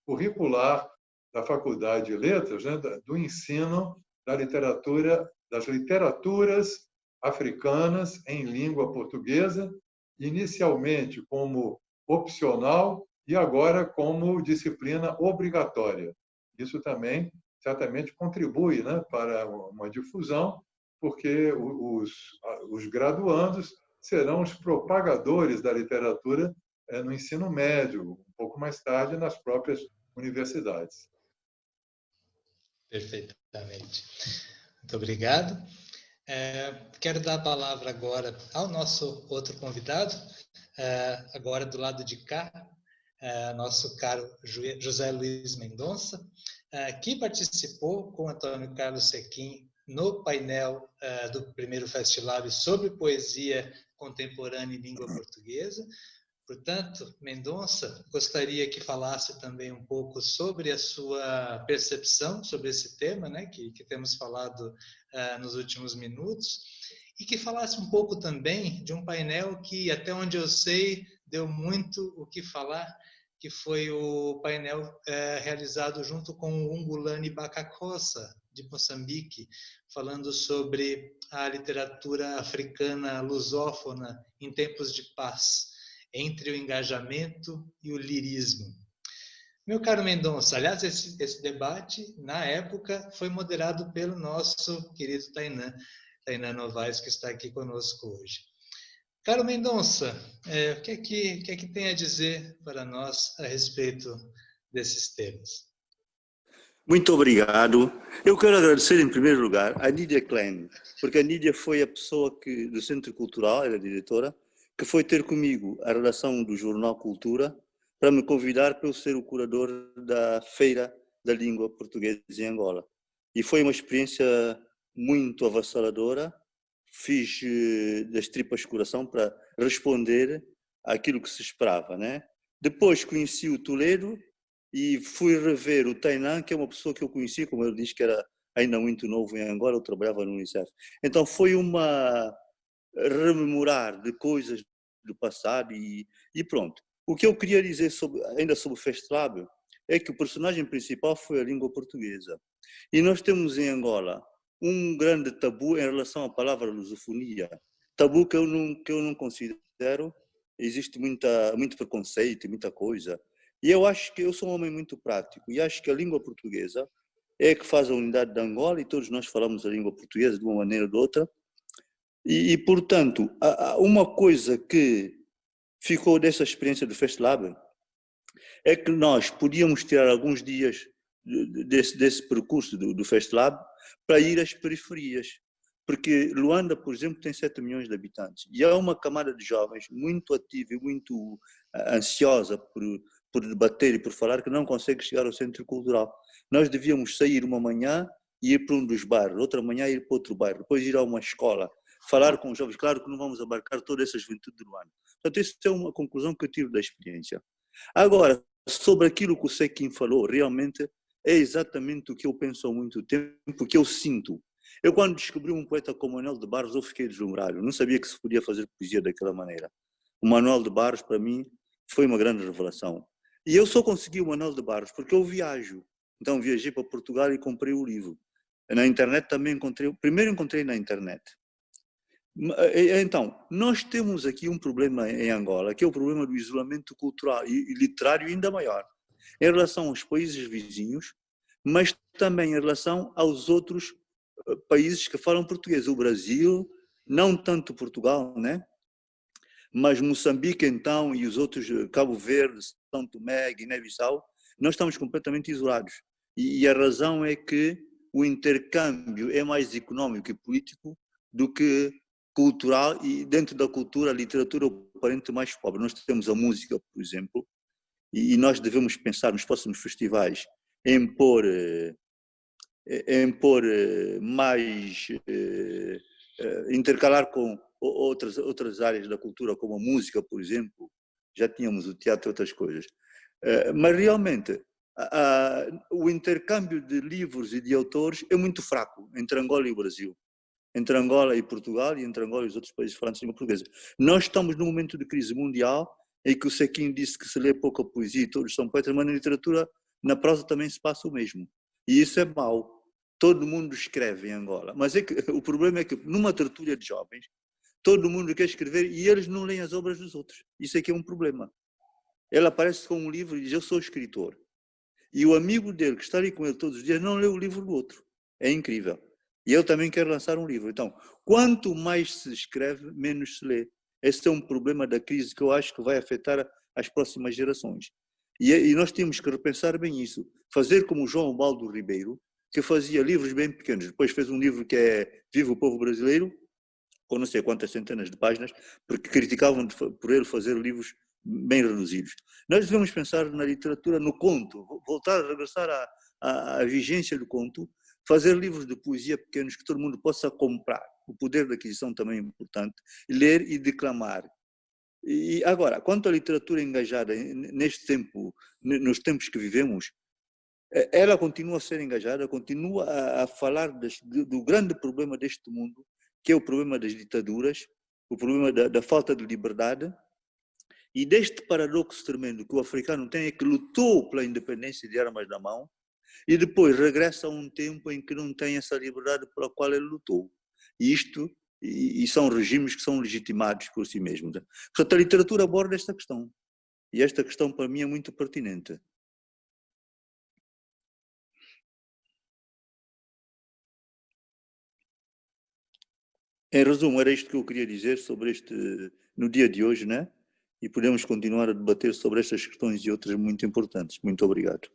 D: curricular da Faculdade de Letras, né, do ensino da literatura, das literaturas africanas em língua portuguesa, inicialmente como opcional e agora como disciplina obrigatória. Isso também certamente contribui, né, para uma difusão, porque os graduandos serão os propagadores da literatura no ensino médio, um pouco mais tarde nas próprias universidades.
A: Perfeitamente. Muito obrigado. Quero dar a palavra agora ao nosso outro convidado, agora do lado de cá, nosso caro José Luiz Mendonça, que participou com Antônio Carlos Sequin no painel do primeiro FestLab sobre poesia contemporânea em língua portuguesa. Portanto, Mendonça, gostaria que falasse também um pouco sobre a sua percepção sobre esse tema, né, que temos falado nos últimos minutos, e que falasse um pouco também de um painel que, até onde eu sei, deu muito o que falar, que foi o painel realizado junto com o Ungulani Bacacossa, de Moçambique, falando sobre a literatura africana lusófona em tempos de paz, entre o engajamento e o lirismo. Meu caro Mendonça, aliás, esse debate, na época, foi moderado pelo nosso querido Tainan Novaes, que está aqui conosco hoje. Caro Mendonça, o que é que tem a dizer para nós a respeito desses temas?
E: Muito obrigado. Eu quero agradecer, em primeiro lugar, a Nídia Klein, porque a Nídia foi a pessoa do Centro Cultural, era a diretora, que foi ter comigo a redação do Jornal Cultura para me convidar para eu ser o curador da Feira da Língua Portuguesa em Angola. E foi uma experiência muito avassaladora. Fiz das tripas de coração para responder àquilo que se esperava, né? Depois conheci o Toledo e fui rever o Tainan, que é uma pessoa que eu conheci, como ele disse, que era ainda muito novo em Angola, eu trabalhava no Unicef. Então foi uma rememorar de coisas do passado e pronto. O que eu queria dizer ainda sobre o FestLab é que o personagem principal foi a língua portuguesa. E nós temos em Angola um grande tabu em relação à palavra lusofonia. Tabu que eu não considero, existe muito preconceito, muita coisa. E eu acho que eu sou um homem muito prático e acho que a língua portuguesa é que faz a unidade de Angola e todos nós falamos a língua portuguesa de uma maneira ou de outra. E portanto, uma coisa que ficou dessa experiência do FestLab é que nós podíamos tirar alguns dias desse percurso do FestLab para ir às periferias. Porque Luanda, por exemplo, tem 7 milhões de habitantes e há uma camada de jovens muito ativa e muito ansiosa por debater e por falar que não consegue chegar ao centro cultural. Nós devíamos sair uma manhã e ir para um dos bairros, outra manhã ir para outro bairro, depois ir a uma escola, falar com os jovens. Claro que não vamos abarcar toda essa juventude de Luanda. Portanto, isso é uma conclusão que eu tiro da experiência. Agora, sobre aquilo que o Sequin falou, realmente é exatamente o que eu penso há muito tempo, o que eu sinto. Eu, quando descobri um poeta como Manuel de Barros, eu fiquei deslumbrado. Eu não sabia que se podia fazer poesia daquela maneira. O Manuel de Barros, para mim, foi uma grande revelação. E eu só consegui o Manuel de Barros porque eu viajo. Então, viajei para Portugal e comprei o livro. Na internet também encontrei. Primeiro encontrei na internet. Então, nós temos aqui um problema em Angola, que é o problema do isolamento cultural e literário ainda maior, em relação aos países vizinhos, mas também em relação aos outros países que falam português. O Brasil, não tanto Portugal, né? Mas Moçambique, então, e os outros, Cabo Verde, São Tomé, Guiné-Bissau, nós estamos completamente isolados. E a razão é que o intercâmbio é mais econômico e político do que cultural, e dentro da cultura, a literatura é o parente mais pobre. Nós temos a música, por exemplo, e nós devemos pensar nos próximos festivais em pôr mais, intercalar com outras áreas da cultura, como a música, por exemplo. Já tínhamos o teatro e outras coisas. Mas realmente, o intercâmbio de livros e de autores é muito fraco entre Angola e o Brasil, entre Angola e Portugal e entre Angola e os outros países falantes de língua portuguesa. Nós estamos num momento de crise mundial em que o Sequin disse que se lê pouca poesia e todos são poetas, mas na literatura na prosa também se passa o mesmo. E isso é mau. Todo mundo escreve em Angola. Mas o problema é que numa tertúlia de jovens, todo mundo quer escrever e eles não leem as obras dos outros. Isso é que é um problema. Ele aparece com um livro e diz, eu sou escritor. E o amigo dele, que está ali com ele todos os dias, não lê o livro do outro. É incrível. E eu também quero lançar um livro. Então, quanto mais se escreve, menos se lê. Esse é um problema da crise que eu acho que vai afetar as próximas gerações. E nós temos que repensar bem isso. Fazer como o João Baldo Ribeiro, que fazia livros bem pequenos. Depois fez um livro que é Viva o Povo Brasileiro, com não sei quantas centenas de páginas, porque criticavam por ele fazer livros bem reduzidos. Nós devemos pensar na literatura, no conto, voltar a regressar à vigência do conto, fazer livros de poesia pequenos que todo mundo possa comprar. O poder da aquisição também é importante, ler e declamar. E agora, quanto à literatura engajada neste tempo, nos tempos que vivemos, ela continua a ser engajada, continua a falar do grande problema deste mundo, que é o problema das ditaduras, o problema da falta de liberdade, e deste paradoxo tremendo que o africano tem, é que lutou pela independência de armas na mão, e depois regressa a um tempo em que não tem essa liberdade pela qual ele lutou. E são regimes que são legitimados por si mesmos. Portanto, a literatura aborda esta questão. E esta questão, para mim, é muito pertinente. Em resumo, era isto que eu queria dizer sobre no dia de hoje, né? E podemos continuar a debater sobre estas questões e outras muito importantes. Muito obrigado.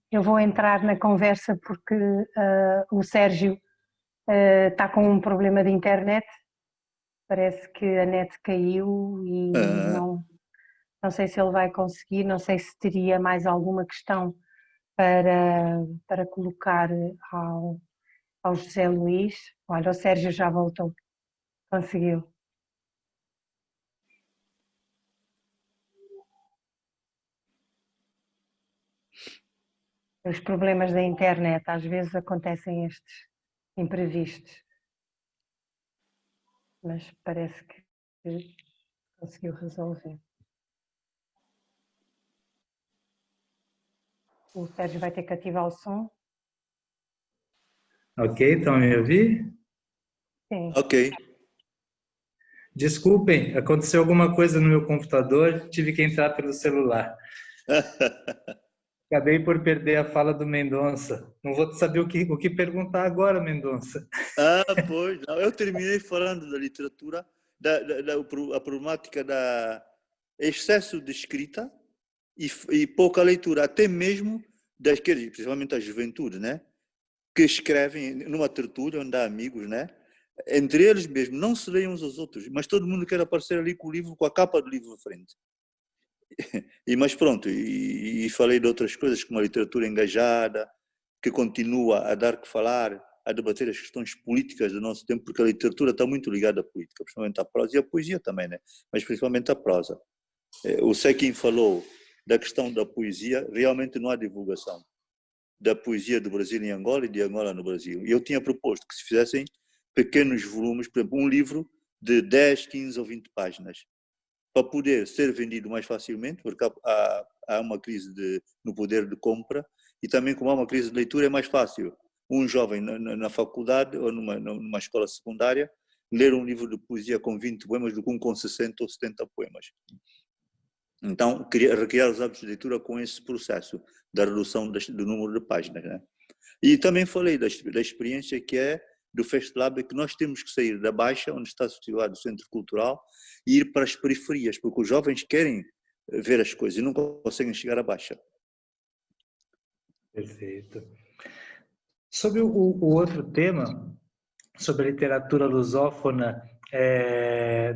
F: Eu vou entrar na conversa porque o Sérgio está com um problema de internet. Parece que a net caiu e não sei se ele vai conseguir, não sei se teria mais alguma questão para colocar ao José Luís. Olha, o Sérgio já voltou, conseguiu. Os problemas da internet, às vezes acontecem estes imprevistos, mas parece que conseguiu resolver. O Sérgio vai ter que ativar o som.
A: Ok, estão a me ouvir?
F: Sim.
E: Ok.
A: Desculpem, aconteceu alguma coisa no meu computador, tive que entrar pelo celular. Acabei por perder a fala do Mendonça. Não vou saber o que perguntar agora, Mendonça.
E: Pois, não. Eu terminei falando da literatura, a problemática da excesso de escrita e pouca leitura, até mesmo daqueles, principalmente a juventude, né? Que escrevem numa tertúlia onde há amigos, né? Entre eles mesmo, não se leem uns aos outros, mas todo mundo quer aparecer ali com o livro, com a capa do livro à frente. Mas pronto, e falei de outras coisas, como a literatura engajada, que continua a dar que falar, a debater as questões políticas do nosso tempo, porque a literatura está muito ligada à política, principalmente à prosa e à poesia também, né? Mas principalmente à prosa. O Sequim falou da questão da poesia, realmente não há divulgação da poesia do Brasil em Angola e de Angola no Brasil. E eu tinha proposto que se fizessem pequenos volumes, por exemplo, um livro de 10, 15 ou 20 páginas, para poder ser vendido mais facilmente, porque há uma crise no poder de compra, e também como há uma crise de leitura, é mais fácil um jovem na faculdade ou numa escola secundária ler um livro de poesia com 20 poemas do que um com 60 ou 70 poemas. Então, recriar os hábitos de leitura com esse processo da redução do número de páginas, né? E também falei da experiência que é do FestLab, que nós temos que sair da Baixa, onde está situado o Centro Cultural, e ir para as periferias, porque os jovens querem ver as coisas e não conseguem chegar à Baixa.
A: Perfeito. Sobre o outro tema, sobre a literatura lusófona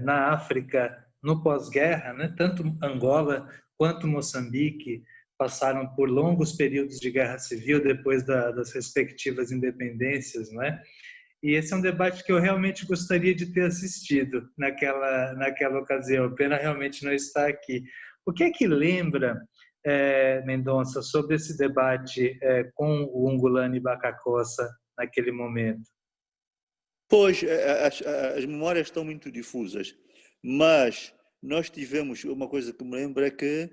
A: na África, no pós-guerra, né? Tanto Angola quanto Moçambique passaram por longos períodos de guerra civil depois das respectivas independências, não é? E esse é um debate que eu realmente gostaria de ter assistido naquela ocasião. Pena realmente não estar aqui. O que é que lembra, Mendonça, sobre esse debate com o Ungulani Bacacossa naquele momento?
E: Pois, as memórias estão muito difusas, mas nós tivemos, uma coisa que me lembro é que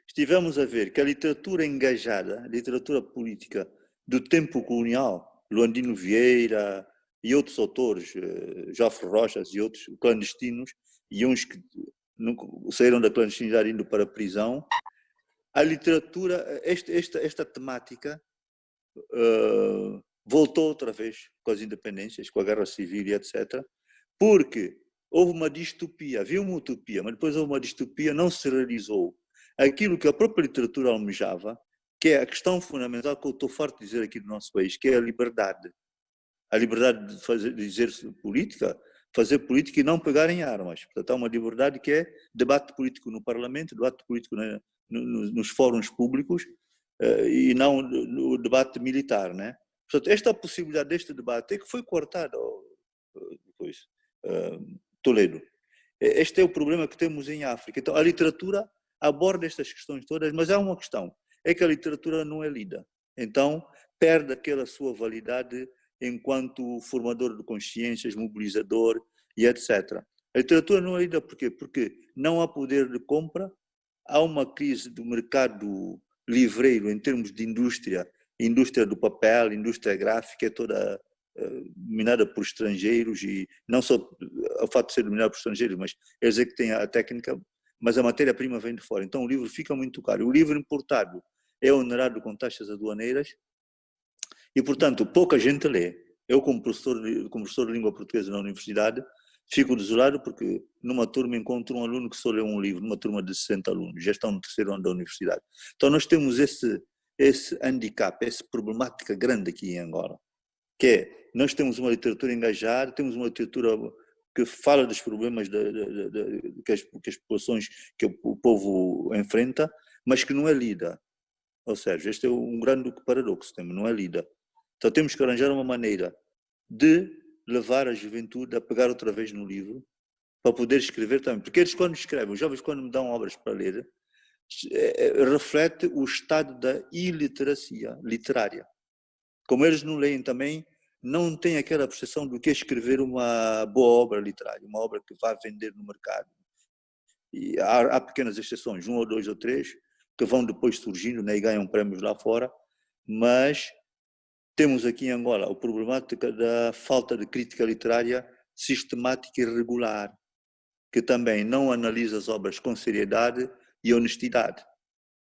E: estivemos a ver que a literatura engajada, a literatura política do tempo colonial, Luandino Vieira e outros autores, Jofre Rochas e outros clandestinos, e uns que saíram da clandestinidade indo para a prisão, a literatura, esta temática voltou outra vez com as independências, com a guerra civil e etc., porque houve uma distopia, havia uma utopia, mas depois houve uma distopia, não se realizou aquilo que a própria literatura almejava, que é a questão fundamental que eu estou farto de dizer aqui no nosso país, que é a liberdade. A liberdade de dizer política, fazer política e não pegar em armas. Portanto, há uma liberdade que é debate político no Parlamento, debate político nos fóruns públicos e não no debate militar, né? Portanto, esta possibilidade deste debate é que foi cortada depois, Toledo. Este é o problema que temos em África. Então, a literatura aborda estas questões todas, mas há uma questão, é que a literatura não é lida. Então, perde aquela sua validade enquanto formador de consciências, mobilizador e etc. A literatura não é lida por quê? Porque não há poder de compra, há uma crise do mercado livreiro em termos de indústria do papel, indústria gráfica, é toda dominada por estrangeiros, e não só o fato de ser dominada por estrangeiros, mas eles é que têm a técnica, mas a matéria-prima vem de fora. Então o livro fica muito caro. O livro importado é onerado com taxas aduaneiras e, portanto, pouca gente lê. Eu, como professor de língua portuguesa na universidade, fico desolado porque numa turma encontro um aluno que só lê um livro, numa turma de 60 alunos, já estão no terceiro ano da universidade. Então nós temos esse handicap, essa problemática grande aqui em Angola, que é, nós temos uma literatura engajada, temos uma literatura que fala dos problemas que as populações, que o povo enfrenta, mas que não é lida. Ou seja, este é um grande paradoxo, não é lida. Então temos que arranjar uma maneira de levar a juventude a pegar outra vez no livro, para poder escrever também. Porque eles, quando escrevem, os jovens, quando me dão obras para ler, reflete o estado da iliteracia literária. Como eles não leem também, não têm aquela percepção do que é escrever uma boa obra literária, uma obra que vai vender no mercado. E há pequenas exceções, 1 ou 2 ou 3, que vão depois surgindo, né, e ganham prémios lá fora, mas temos aqui em Angola a problemática da falta de crítica literária sistemática e regular, que também não analisa as obras com seriedade e honestidade.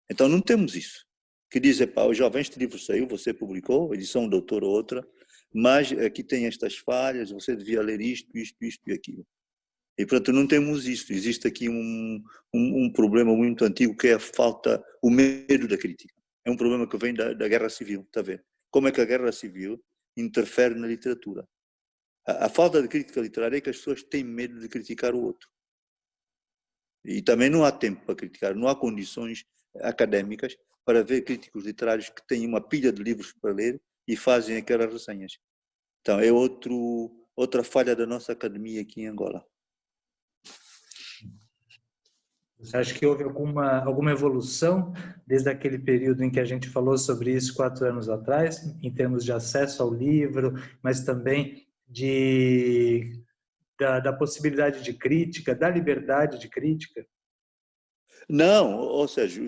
E: Então não temos isso. Que dizem, pá, o jovem, este livro saiu, você publicou, edição de autor ou outra, mas aqui tem estas falhas, você devia ler isto e aquilo. E, portanto, não temos isso. Existe aqui um problema muito antigo, que é a falta, o medo da crítica. É um problema que vem da guerra civil, está a ver? Como é que a guerra civil interfere na literatura? A falta de crítica literária é que as pessoas têm medo de criticar o outro. E também não há tempo para criticar, não há condições académicas para ver críticos literários que têm uma pilha de livros para ler e fazem aquelas resenhas. Então é outra falha da nossa academia aqui em Angola.
A: Você acha que houve alguma evolução desde aquele período em que a gente falou sobre isso 4 anos atrás, em termos de acesso ao livro, mas também da possibilidade de crítica, da liberdade de crítica?
E: Não, ou seja,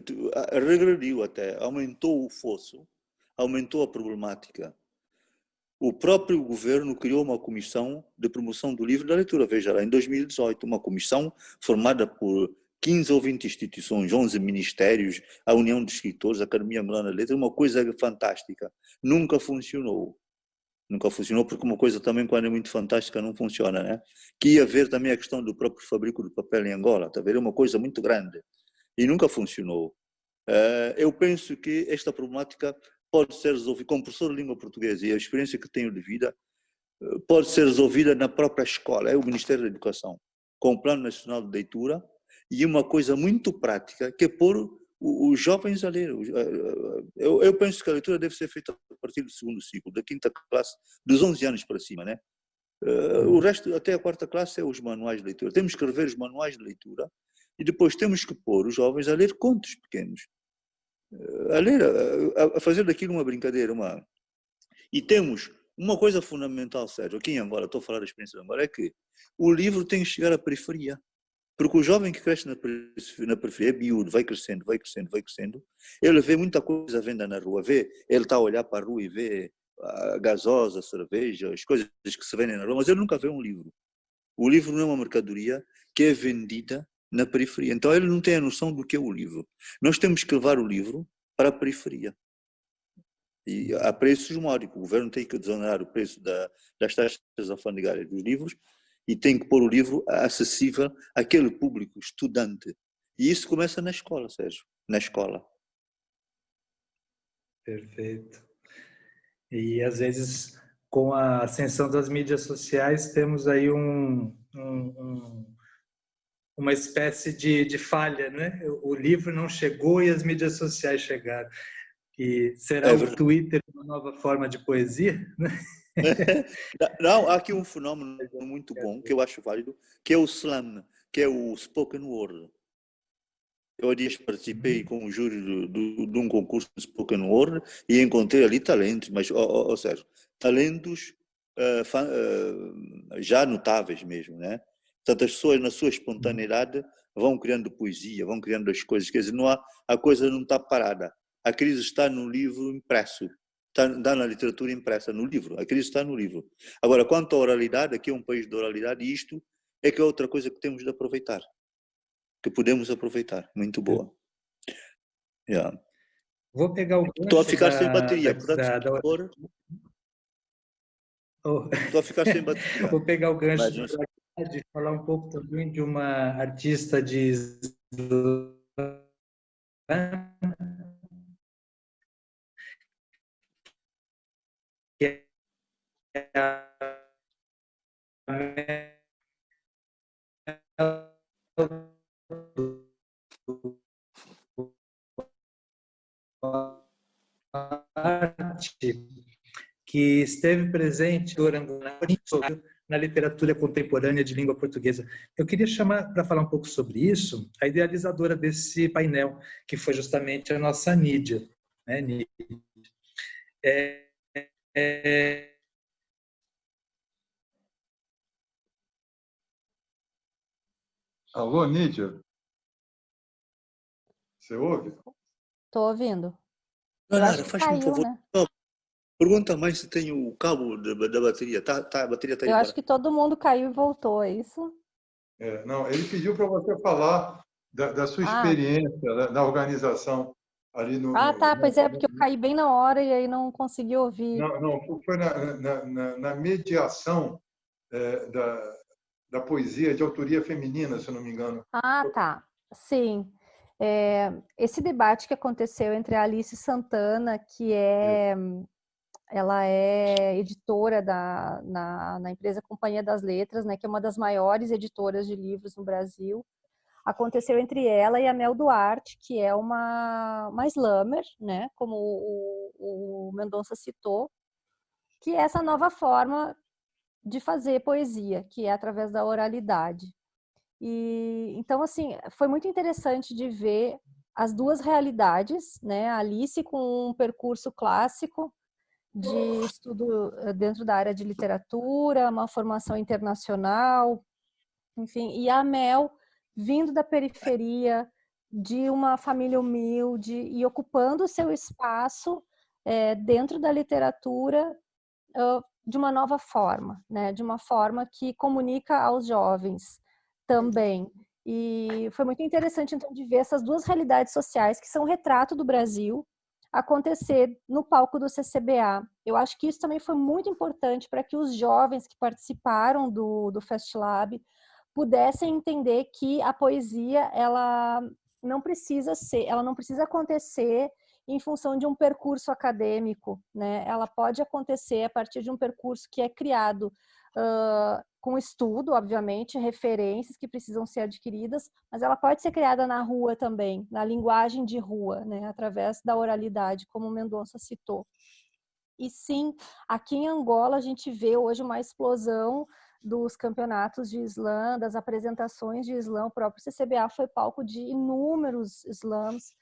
E: regrediu até, aumentou o fosso, aumentou a problemática. O próprio governo criou uma comissão de promoção do livro e da leitura, veja lá, em 2018, uma comissão formada por 15 ou 20 instituições, 11 ministérios, a União de Escritores, a Academia Angolana de Letras, uma coisa fantástica. Nunca funcionou. Nunca funcionou porque uma coisa também, quando é muito fantástica, não funciona, né? Que ia haver também a questão do próprio fabrico de papel em Angola, está a ver? É uma coisa muito grande. E nunca funcionou. Eu penso que esta problemática pode ser resolvida, como professor de língua portuguesa e a experiência que tenho de vida, pode ser resolvida na própria escola, é o Ministério da Educação, com o Plano Nacional de Leitura e uma coisa muito prática, que é pôr os jovens a ler. Eu penso que a leitura deve ser feita a partir do 2º ciclo, da 5ª classe, dos 11 anos para cima, né? O resto, até a 4ª classe, é os manuais de leitura. Temos que rever os manuais de leitura e depois temos que pôr os jovens a ler contos pequenos, a ler, a fazer daquilo uma brincadeira. E temos uma coisa fundamental, Sérgio, aqui em Angola, estou a falar da experiência de Angola, é que o livro tem que chegar à periferia. Porque o jovem que cresce na periferia é miúdo, vai crescendo, ele vê muita coisa à venda na rua, ele está a olhar para a rua e vê a gasosa, a cerveja, as coisas que se vendem na rua, mas ele nunca vê um livro. O livro não é uma mercadoria que é vendida na periferia. Então ele não tem a noção do que é o livro. Nós temos que levar o livro para a periferia. E há preços módicos. O governo tem que desonerar o preço das taxas alfandegárias dos livros e tem que pôr o livro acessível àquele público estudante. E isso começa na escola, Sérgio. Na escola.
A: Perfeito. E às vezes, com a ascensão das mídias sociais, temos aí uma espécie de falha, né? O livro não chegou e as mídias sociais chegaram. E será o Twitter uma nova forma de poesia?
E: Não, há aqui um fenómeno muito bom, que eu acho válido, que é o slam, que é o spoken word. Eu há dias participei com o júri de um concurso de spoken word e encontrei ali talentos, mas, ou seja, talentos já notáveis mesmo, né? Portanto, as pessoas na sua espontaneidade vão criando poesia, vão criando as coisas, quer dizer, a coisa não está parada. A crise está no livro impresso, está na literatura impressa, no livro, a crise está no livro. Agora, quanto à oralidade, aqui é um país de oralidade e isto é que é outra coisa que temos de aproveitar. Que podemos aproveitar. Muito boa. Yeah.
A: Vou pegar o gancho.
E: Estou a ficar sem bateria.
A: Estou
E: a ficar sem bateria.
A: Vou pegar o gancho de falar um pouco também de uma artista de que é arte que esteve presente na literatura contemporânea de língua portuguesa. Eu queria chamar para falar um pouco sobre isso a idealizadora desse painel, que foi justamente a nossa Nídia. Né, Nídia?
D: Alô, Nídia? Você ouve?
C: Estou ouvindo.
E: Nara, faz-me um favor.
C: Né?
E: Pergunta mais se tem o cabo da bateria. A bateria está aí.
C: Eu acho que todo mundo caiu e voltou, é isso?
D: Não, ele pediu para você falar da sua experiência na organização ali no...
C: Pois é, porque eu caí bem na hora e aí não consegui ouvir.
D: Não, foi na mediação da poesia de autoria feminina, se eu não me engano.
C: Tá. Sim. Esse debate que aconteceu entre a Alice Santana, que ela é editora na empresa Companhia das Letras, né, que é uma das maiores editoras de livros no Brasil, aconteceu entre ela e a Mel Duarte, que é uma slammer, né, como o Mendonça citou, que é essa nova forma de fazer poesia, que é através da oralidade. E então, assim, foi muito interessante de ver as duas realidades, né? A Alice com um percurso clássico de estudo dentro da área de literatura, uma formação internacional, enfim, e a Mel vindo da periferia, de uma família humilde e ocupando o seu espaço dentro da literatura de uma nova forma, né? De uma forma que comunica aos jovens também. E foi muito interessante, então, de ver essas duas realidades sociais, que são um retrato do Brasil, acontecer no palco do CCBA. Eu acho que isso também foi muito importante para que os jovens que participaram do FestLab pudessem entender que a poesia, ela não precisa acontecer em função de um percurso acadêmico, né? Ela pode acontecer a partir de um percurso que é criado com estudo, obviamente, referências que precisam ser adquiridas, mas ela pode ser criada na rua também, na linguagem de rua, né? Através da oralidade, como o Mendonça citou. E sim, aqui em Angola a gente vê hoje uma explosão dos campeonatos de slam, das apresentações de slam. O próprio CCBA foi palco de inúmeros slams,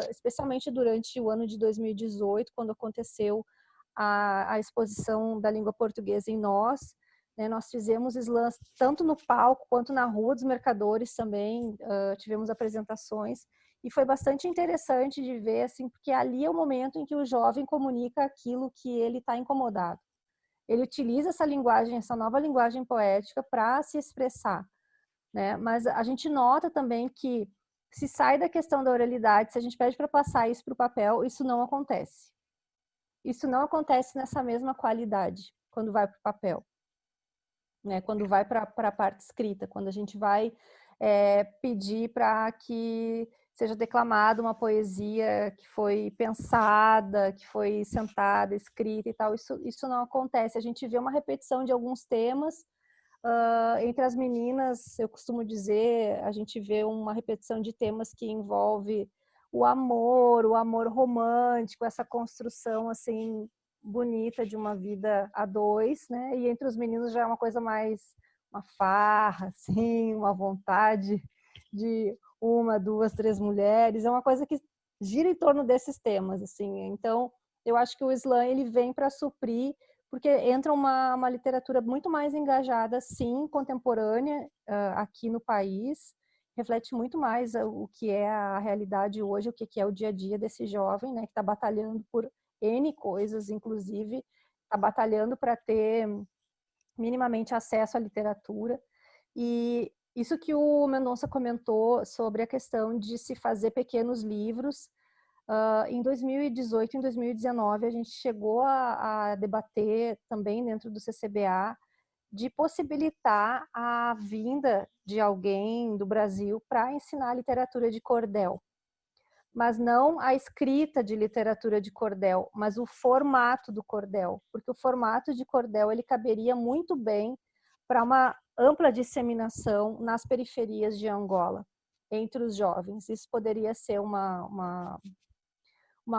C: especialmente durante o ano de 2018, quando aconteceu a exposição da língua portuguesa em nós. né? Nós fizemos slams tanto no palco quanto na Rua dos Mercadores também, tivemos apresentações, e foi bastante interessante de ver, assim, porque ali é o momento em que o jovem comunica aquilo que ele está incomodado. Ele utiliza essa linguagem, essa nova linguagem poética para se expressar, né? Mas a gente nota também que se sai da questão da oralidade, se a gente pede para passar isso para o papel, isso não acontece. Isso não acontece nessa mesma qualidade quando vai para o papel, né? Quando vai para a parte escrita, quando a gente vai pedir para que seja declamada uma poesia que foi pensada, que foi sentada, escrita e tal, isso não acontece. A gente vê uma repetição de alguns temas. Entre as meninas, eu costumo dizer, a gente vê uma repetição de temas que envolve o amor romântico, essa construção assim bonita de uma vida a dois, né? E entre os meninos já é uma coisa mais uma farra, assim, uma vontade de uma, duas, três mulheres, é uma coisa que gira em torno desses temas, assim. Então, eu acho que o slam ele vem para suprir, porque entra uma literatura muito mais engajada, sim, contemporânea, aqui no país, reflete muito mais o que é a realidade hoje, o que é o dia a dia desse jovem, né, que está batalhando por N coisas, inclusive está batalhando para ter minimamente acesso à literatura. E isso que o Mendonça comentou sobre a questão de se fazer pequenos livros, em 2018 e em 2019 a gente chegou a debater também dentro do CCBA de possibilitar a vinda de alguém do Brasil para ensinar literatura de cordel. Mas não a escrita de literatura de cordel, mas o formato do cordel, porque o formato de cordel ele caberia muito bem para uma ampla disseminação nas periferias de Angola, entre os jovens. Isso poderia ser uma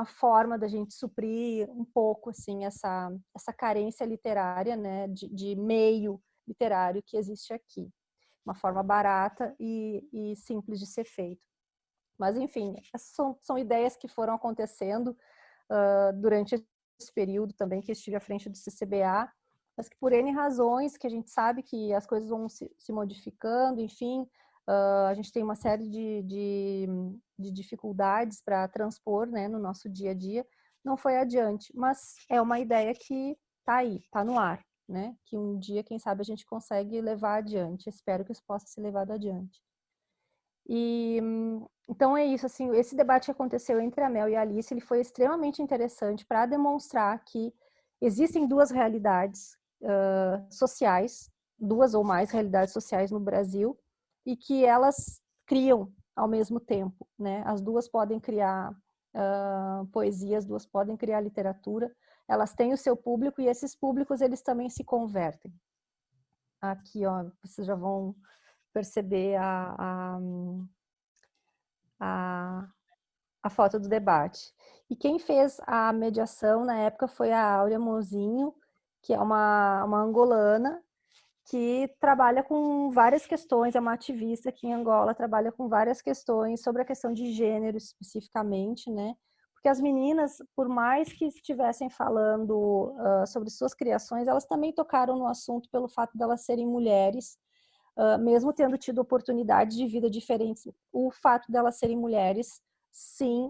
C: forma da gente suprir um pouco assim essa carência literária, né, de meio literário que existe aqui. Uma forma barata e simples de ser feito. Mas, enfim, essas são ideias que foram acontecendo durante esse período também que eu estive à frente do CCBA, mas que por N razões, que a gente sabe que as coisas vão se modificando, enfim, a gente tem uma série de dificuldades para transpor, né, no nosso dia a dia, não foi adiante. Mas é uma ideia que está aí, está no ar, né? Que um dia, quem sabe, a gente consegue levar adiante. Espero que isso possa ser levado adiante. E então é isso, assim, esse debate que aconteceu entre a Mel e a Alice, ele foi extremamente interessante para demonstrar que existem duas realidades sociais, duas ou mais realidades sociais no Brasil, e que elas criam ao mesmo tempo, né? As duas podem criar poesia, as duas podem criar literatura, elas têm o seu público e esses públicos eles também se convertem. Aqui, ó, vocês já vão perceber a foto do debate. E quem fez a mediação na época foi a Áurea Mozinho, que é uma angolana que trabalha com várias questões, é uma ativista aqui em Angola, trabalha com várias questões sobre a questão de gênero especificamente, né? Porque as meninas, por mais que estivessem falando sobre suas criações, elas também tocaram no assunto pelo fato de elas serem mulheres, mesmo tendo tido oportunidades de vida diferentes, o fato de elas serem mulheres, sim,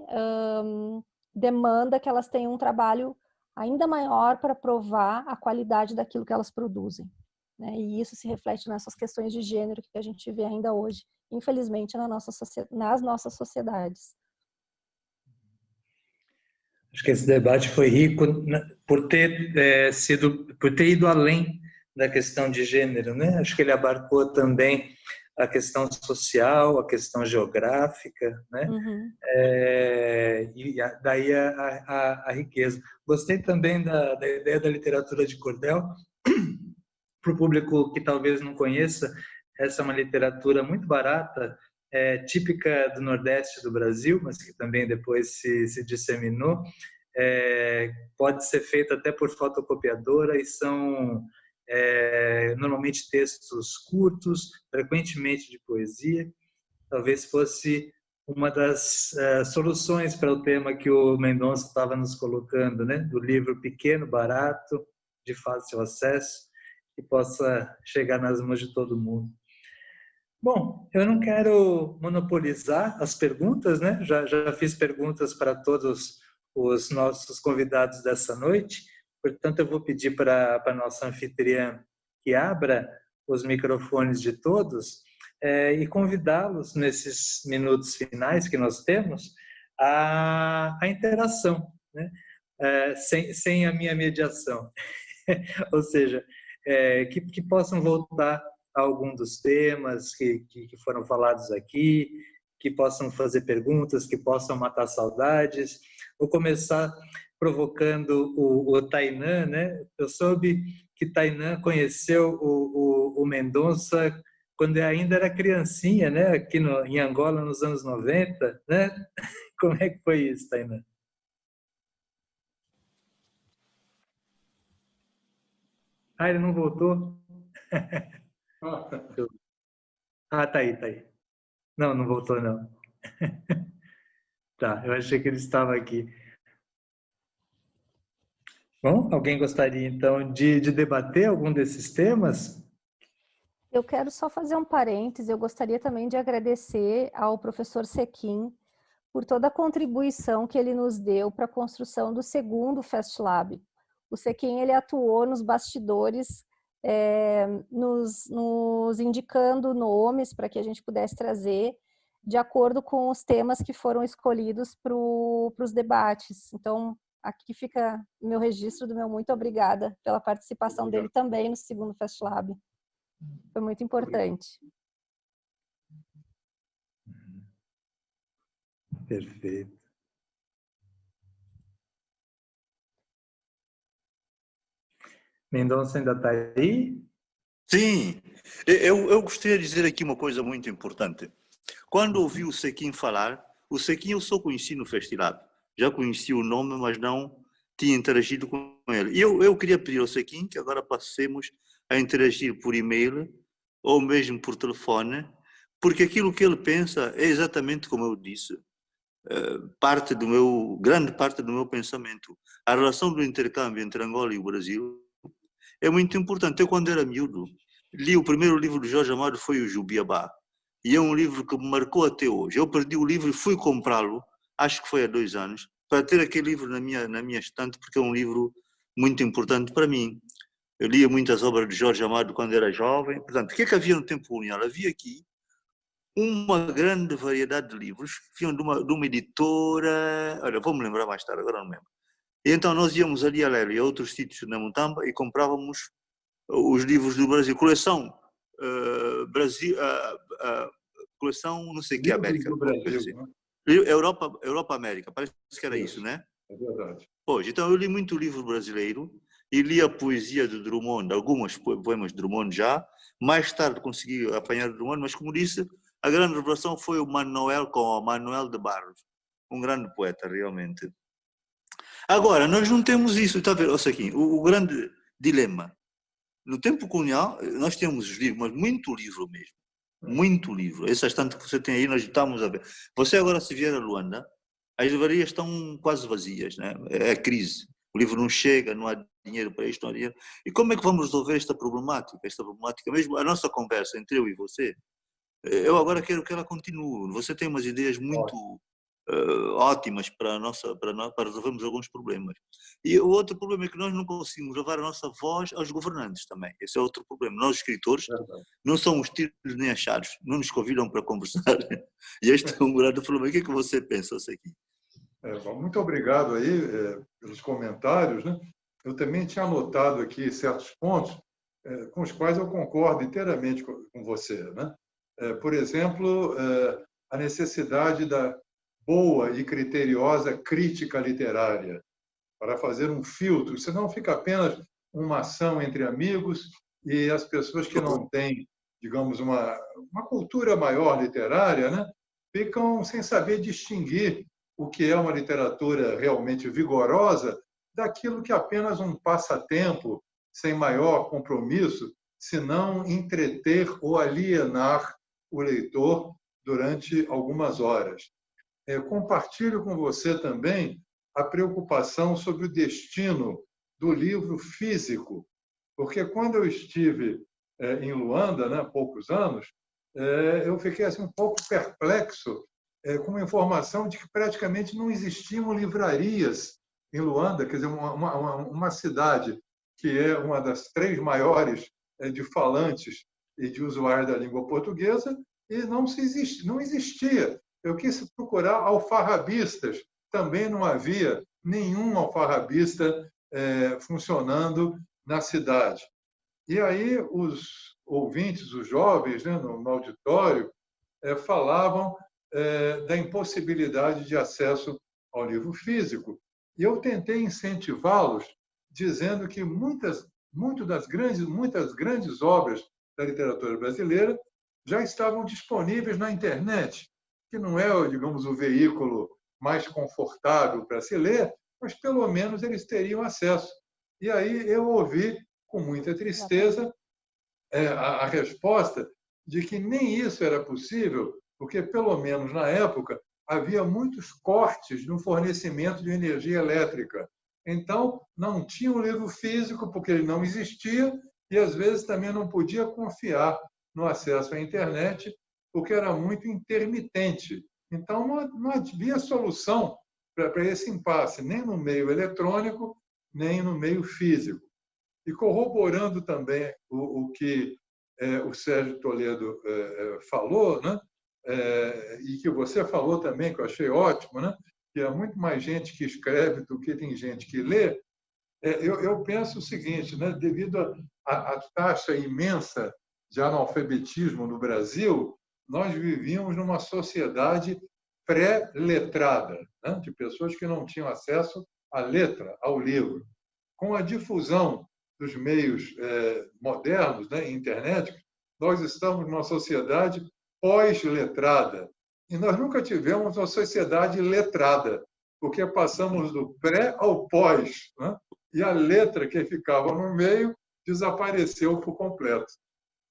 C: demanda que elas tenham um trabalho ainda maior para provar a qualidade daquilo que elas produzem, né? E isso se reflete nessas questões de gênero que a gente vê ainda hoje, infelizmente, nas nossas sociedades.
G: Acho que esse debate foi rico por ter ido além da questão de gênero, né? Acho que ele abarcou também a questão social, a questão geográfica, né?
C: Uhum.
G: E daí a riqueza. Gostei também da ideia da literatura de cordel. Para o público que talvez não conheça, essa é uma literatura muito barata, típica do Nordeste do Brasil, mas que também depois se disseminou. Pode ser feita até por fotocopiadora e são normalmente textos curtos, frequentemente de poesia. Talvez fosse uma das soluções para o tema que o Mendonça estava nos colocando, né? Do livro pequeno, barato, de fácil acesso, que possa chegar nas mãos de todo mundo. Bom, eu não quero monopolizar as perguntas, né? Já fiz perguntas para todos os nossos convidados dessa noite, portanto, eu vou pedir para a nossa anfitriã que abra os microfones de todos e convidá-los, nesses minutos finais que nós temos, à interação, né? Sem a minha mediação. Ou seja, que possam voltar a algum dos temas que foram falados aqui, que possam fazer perguntas, que possam matar saudades. Vou começar provocando o Tainan, né? Eu soube que Tainan conheceu o Mendonça quando ainda era criancinha, né? Aqui em Angola, nos anos 90, né? Como é que foi isso, Tainan? Ah, ele não voltou? Ah, tá aí. Não voltou, não. Tá, eu achei que ele estava aqui. Bom, alguém gostaria, então, de debater algum desses temas?
C: Eu quero só fazer um parêntese. Eu gostaria também de agradecer ao professor Sequim por toda a contribuição que ele nos deu para a construção do segundo FastLab. O Sequim, ele atuou nos bastidores, nos indicando nomes para que a gente pudesse trazer de acordo com os temas que foram escolhidos para os debates. Então, aqui fica o meu registro do meu muito obrigada pela participação dele também no segundo FastLab. Foi muito importante.
G: Perfeito. Mendonça ainda está aí?
E: Sim, eu gostaria de dizer aqui uma coisa muito importante. Quando ouvi o Sequim falar, o Sequim eu só conheci no FastLab. Já conheci o nome, mas não tinha interagido com ele. E eu queria pedir ao Sequim que agora passemos a interagir por e-mail ou mesmo por telefone, porque aquilo que ele pensa é exatamente como eu disse. Grande parte do meu pensamento. A relação do intercâmbio entre Angola e o Brasil é muito importante. Eu, quando era miúdo, li o primeiro livro de Jorge Amado, foi o Jubiabá. E é um livro que me marcou até hoje. Eu perdi o livro e fui comprá-lo, acho que foi há 2 anos, para ter aquele livro na minha estante, porque é um livro muito importante para mim. Eu lia muitas obras de Jorge Amado quando era jovem. Portanto, o que é que havia no tempo colonial? Havia aqui uma grande variedade de livros que vinham de uma editora. Olha, vou-me lembrar mais tarde, agora não lembro. E então nós íamos ali a Lélia e a outros sítios na Montamba e comprávamos os livros do Brasil, coleção coleção não sei o que, América.
D: Brasil, né?
E: Europa América, parece que era isso, né?
D: É verdade.
E: Pois, então eu li muito livro brasileiro e li a poesia de Drummond, algumas poemas de Drummond já. Mais tarde consegui apanhar Drummond, mas como disse, a grande revelação foi o Manuel de Barros, um grande poeta, realmente. Agora, nós não temos isso, está a ver? Olha aqui, o grande dilema. No tempo colonial, nós temos os livros, mas muito livro mesmo. Muito livro. Esse estante que você tem aí, nós estamos a ver. Você agora, se vier a Luanda, as livrarias estão quase vazias, né? É a crise. O livro não chega, não há dinheiro para isto, não há dinheiro. E como é que vamos resolver esta problemática? Mesmo a nossa conversa entre eu e você, eu agora quero que ela continue. Você tem umas ideias muito ótimas para resolvermos alguns problemas. E o outro problema é que nós não conseguimos levar a nossa voz aos governantes também. Esse é outro problema. Nós, escritores, não somos tiros nem achados, não nos convidam para conversar. E este é um grande problema. O que é que você pensa aqui?
D: Muito obrigado aí pelos comentários, né? Eu também tinha anotado aqui certos pontos com os quais eu concordo inteiramente com você, né? Por exemplo, a necessidade da boa e criteriosa crítica literária para fazer um filtro, senão fica apenas uma ação entre amigos e as pessoas que não têm, digamos, uma cultura maior literária, né, ficam sem saber distinguir o que é uma literatura realmente vigorosa daquilo que é apenas um passatempo sem maior compromisso, senão entreter ou alienar o leitor durante algumas horas. Compartilho com você também a preocupação sobre o destino do livro físico, Porque quando eu estive em Luanda, né, há poucos anos, eu fiquei assim, um pouco perplexo com a informação de que praticamente não existiam livrarias em Luanda, quer dizer, uma cidade que é uma das 3 maiores de falantes e de usuários da língua portuguesa, e não existia. Eu quis procurar alfarrabistas, também não havia nenhum alfarrabista funcionando na cidade. E aí os ouvintes, os jovens, né, no auditório, falavam da impossibilidade de acesso ao livro físico. E eu tentei incentivá-los, dizendo que muitas grandes obras da literatura brasileira já estavam disponíveis na internet, que não é, digamos, o veículo mais confortável para se ler, mas pelo menos eles teriam acesso. E aí eu ouvi, com muita tristeza, a resposta de que nem isso era possível, porque, pelo menos na época, havia muitos cortes no fornecimento de energia elétrica. Então, não tinha um livro físico, porque ele não existia, e, às vezes, também não podia confiar no acesso à internet, porque era muito intermitente. Então, não havia solução para esse impasse, nem no meio eletrônico, nem no meio físico. E corroborando também o que o Sérgio Toledo falou, né? E que você falou também, que eu achei ótimo, né? Que há muito mais gente que escreve do que tem gente que lê. Eu penso o seguinte, né? Devido à taxa imensa de analfabetismo no Brasil, nós vivíamos numa sociedade pré-letrada, né? De pessoas que não tinham acesso à letra, ao livro. Com a difusão dos meios modernos, né, internet, nós estamos numa sociedade pós-letrada. E nós nunca tivemos uma sociedade letrada, porque passamos do pré ao pós, né? E a letra que ficava no meio desapareceu por completo.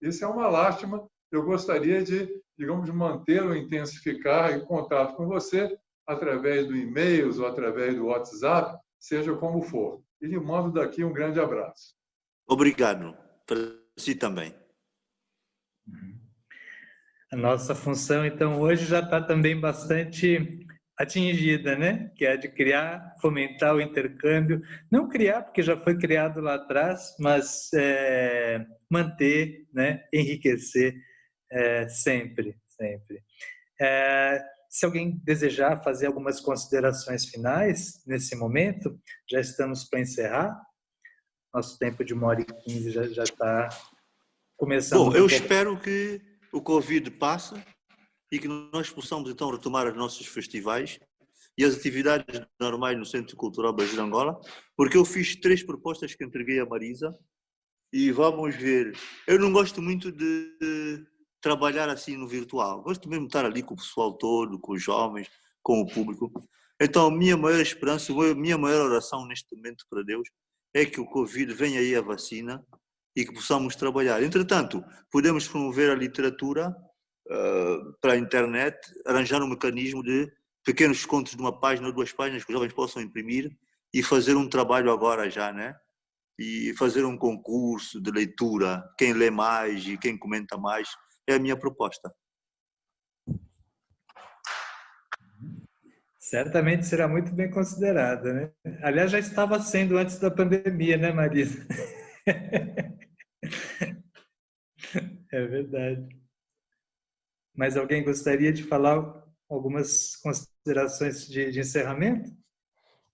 D: Isso é uma lástima. Eu gostaria de, digamos, mantê-lo, intensificar em contato com você através do e-mail ou através do WhatsApp, seja como for. E lhe mando daqui um grande abraço.
E: Obrigado. Para si também.
G: A nossa função, então, hoje já está também bastante atingida, né? Que é a de criar, fomentar o intercâmbio. Não criar, porque já foi criado lá atrás, mas manter, né? Enriquecer sempre, sempre. Se alguém desejar fazer algumas considerações finais nesse momento, já estamos para encerrar. Nosso tempo de 1h15 já está começando.
E: Bom, eu espero que o Covid passe e que nós possamos então retomar os nossos festivais e as atividades normais no Centro Cultural Brasil Angola, porque eu fiz 3 propostas que entreguei a Marisa e vamos ver. Eu não gosto muito de trabalhar assim no virtual, gosto mesmo de estar ali com o pessoal todo, com os jovens, com o público. Então, minha maior esperança, minha maior oração neste momento para Deus é que o Covid venha aí a vacina e que possamos trabalhar. Entretanto, podemos promover a literatura para a internet, arranjar um mecanismo de pequenos contos de uma página ou 2 páginas que os jovens possam imprimir e fazer um trabalho agora já, né? E fazer um concurso de leitura, quem lê mais e quem comenta mais, é a minha proposta.
G: Certamente será muito bem considerada, né? Aliás, já estava sendo antes da pandemia, né, Marisa? É verdade. Mas alguém gostaria de falar algumas considerações de encerramento?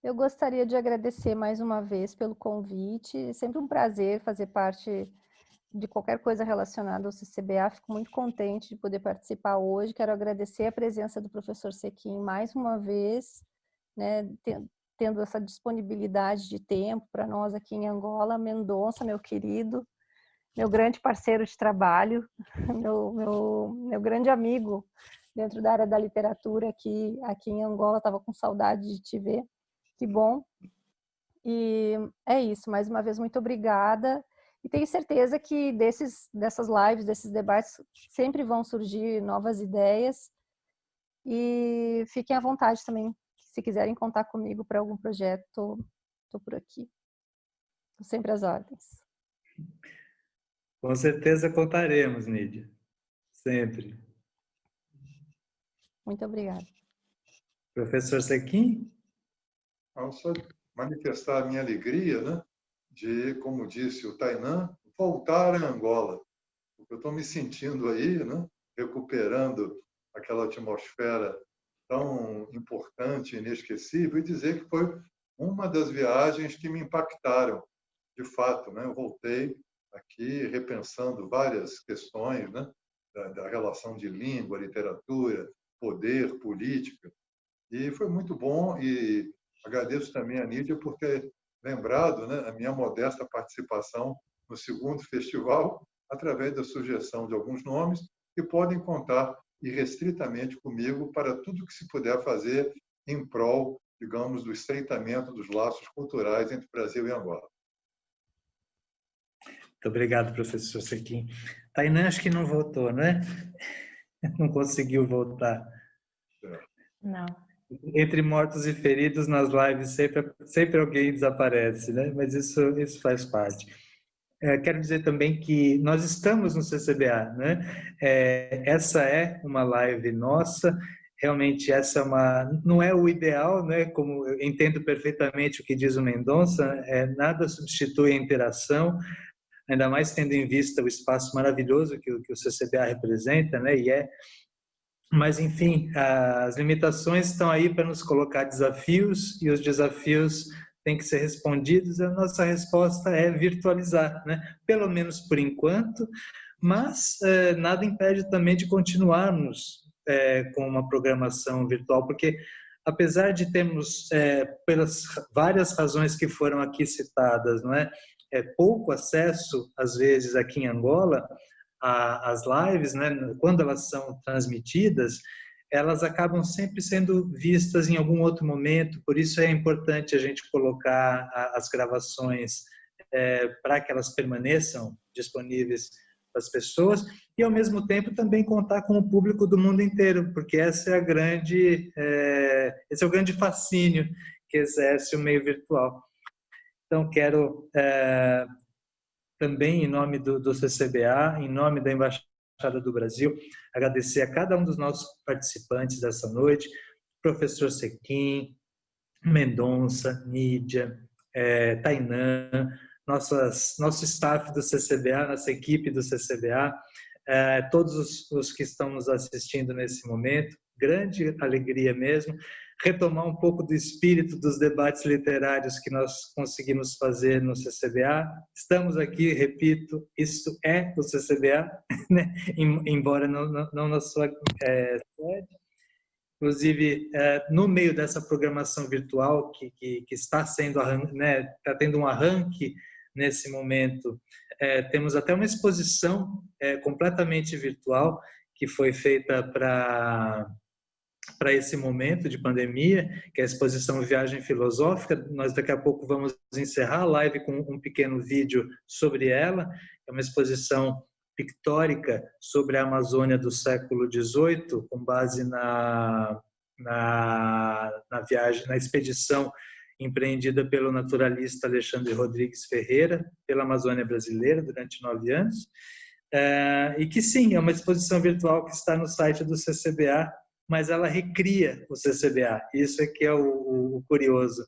C: Eu gostaria de agradecer mais uma vez pelo convite. É sempre um prazer fazer parte de qualquer coisa relacionada ao CCBA. Fico muito contente de poder participar hoje. Quero agradecer a presença do professor Sequim mais uma vez, né, tendo essa disponibilidade de tempo para nós aqui em Angola. Mendonça, meu querido, meu grande parceiro de trabalho, meu grande amigo dentro da área da literatura aqui em Angola. Estava com saudade de te ver. Que bom. E é isso. Mais uma vez, muito obrigada. E tenho certeza que dessas lives, desses debates, sempre vão surgir novas ideias. E fiquem à vontade também, se quiserem contar comigo para algum projeto, estou por aqui. Estou sempre às ordens.
G: Com certeza contaremos, Nídia. Sempre.
C: Muito obrigada.
G: Professor Sequim?
D: Só manifestar a minha alegria, né, de, como disse o Tainan, voltar a Angola. Porque eu estou me sentindo aí, né, recuperando aquela atmosfera tão importante, inesquecível, e dizer que foi uma das viagens que me impactaram, de fato, né? Eu voltei aqui repensando várias questões, né, da relação de língua, literatura, poder, política, e foi muito bom. E agradeço também a Nídia por ter lembrado, né, a minha modesta participação no segundo festival, através da sugestão de alguns nomes que podem contar irrestritamente comigo para tudo que se puder fazer em prol, digamos, do estreitamento dos laços culturais entre Brasil e Angola.
G: Muito obrigado, professor Sequim. Tainan acho que não voltou, né? Não conseguiu voltar.
F: Não.
G: Entre mortos e feridos nas lives sempre alguém desaparece, né? Mas isso faz parte. Quero dizer também que nós estamos no CCBA, né? Essa é uma live nossa. Realmente essa não é o ideal, né? Como eu entendo perfeitamente o que diz o Mendonça, nada substitui a interação, ainda mais tendo em vista o espaço maravilhoso que o CCBA representa, né? Mas, enfim, as limitações estão aí para nos colocar desafios, e os desafios têm que ser respondidos. A nossa resposta é virtualizar, né? Pelo menos por enquanto, mas nada impede também de continuarmos com uma programação virtual, porque apesar de termos, pelas várias razões que foram aqui citadas, não é? Pouco acesso, às vezes, aqui em Angola, as lives, né, quando elas são transmitidas, elas acabam sempre sendo vistas em algum outro momento, por isso é importante a gente colocar as gravações para que elas permaneçam disponíveis para as pessoas, e ao mesmo tempo também contar com o público do mundo inteiro, porque esse é o grande fascínio que exerce o meio virtual. Então, quero também, em nome do CCBA, em nome da Embaixada do Brasil, agradecer a cada um dos nossos participantes dessa noite, professor Sequim, Mendonça, Nídia, Tainan, nosso staff do CCBA, nossa equipe do CCBA, todos os que estão nos assistindo nesse momento, grande alegria mesmo, retomar um pouco do espírito dos debates literários que nós conseguimos fazer no CCBA. Estamos aqui, repito, isso é o CCBA, né? Embora não na sua sede. Inclusive, no meio dessa programação virtual que está sendo, né, está tendo um arranque nesse momento, temos até uma exposição completamente virtual que foi feita para esse momento de pandemia, que é a exposição Viagem Filosófica. Nós daqui a pouco vamos encerrar a live com um pequeno vídeo sobre ela. É uma exposição pictórica sobre a Amazônia do século XVIII, com base na viagem, na expedição empreendida pelo naturalista Alexandre Rodrigues Ferreira pela Amazônia brasileira durante 9 anos. E que sim, é uma exposição virtual que está no site do CCBA, mas ela recria o CCBA. Isso é que é o curioso.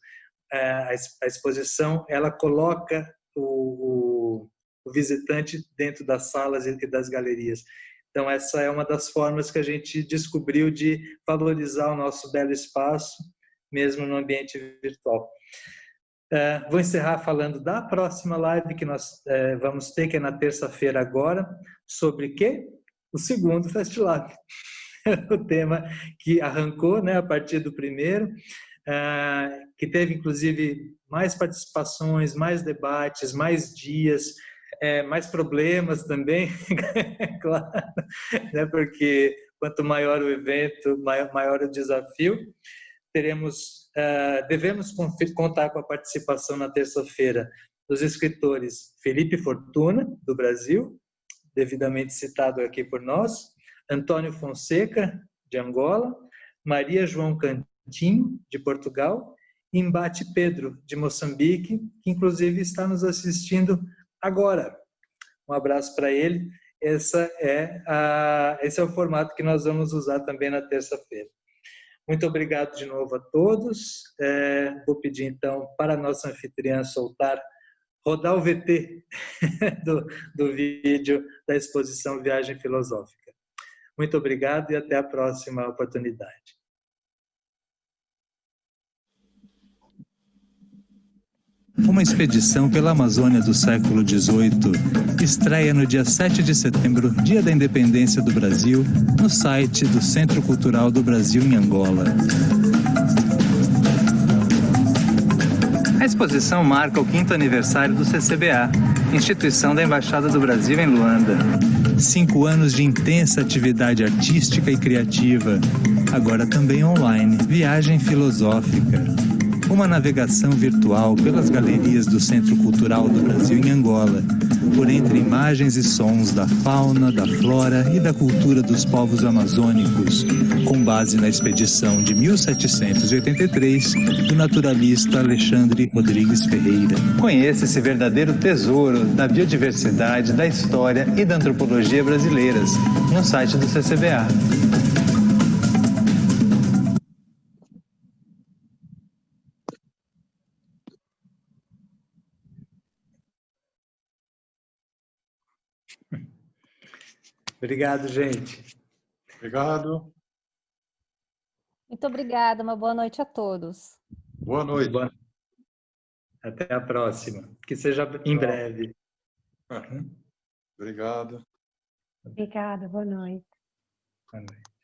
G: A exposição, ela coloca o visitante dentro das salas e das galerias. Então, essa é uma das formas que a gente descobriu de valorizar o nosso belo espaço, mesmo no ambiente virtual. Vou encerrar falando da próxima live que nós vamos ter, que é na terça-feira agora, sobre quê? O segundo Festilab. O tema que arrancou, né, a partir do primeiro, que teve inclusive mais participações, mais debates, mais dias, mais problemas também, claro, né, porque quanto maior o evento, maior o desafio. Devemos contar com a participação na terça-feira dos escritores Felipe Fortuna, do Brasil, devidamente citado aqui por nós, Antônio Fonseca, de Angola, Maria João Cantinho, de Portugal, e Mbate Pedro, de Moçambique, que inclusive está nos assistindo agora. Um abraço para ele. Esse é o formato que nós vamos usar também na terça-feira. Muito obrigado de novo a todos. Vou pedir, então, para a nossa anfitriã rodar o VT do vídeo da exposição Viagem Filosófica. Muito obrigado e até a próxima oportunidade. Uma expedição pela Amazônia do século XVIII estreia no dia 7 de setembro, Dia da Independência do Brasil, no site do Centro Cultural do Brasil em Angola. A exposição marca o 5º aniversário do CCBA, instituição da Embaixada do Brasil em Luanda. 5 anos de intensa atividade artística e criativa, agora também online. Viagem filosófica. Uma navegação virtual pelas galerias do Centro Cultural do Brasil em Angola, por entre imagens e sons da fauna, da flora e da cultura dos povos amazônicos, com base na expedição de 1783 do naturalista Alexandre Rodrigues Ferreira. Conheça esse verdadeiro tesouro da biodiversidade, da história e da antropologia brasileiras no site do CCBA. Obrigado, gente.
D: Obrigado.
C: Muito obrigada, uma boa noite a todos.
D: Boa noite.
G: Até a próxima. Que seja em breve.
D: Obrigado.
F: Obrigada, boa noite.
G: Boa noite.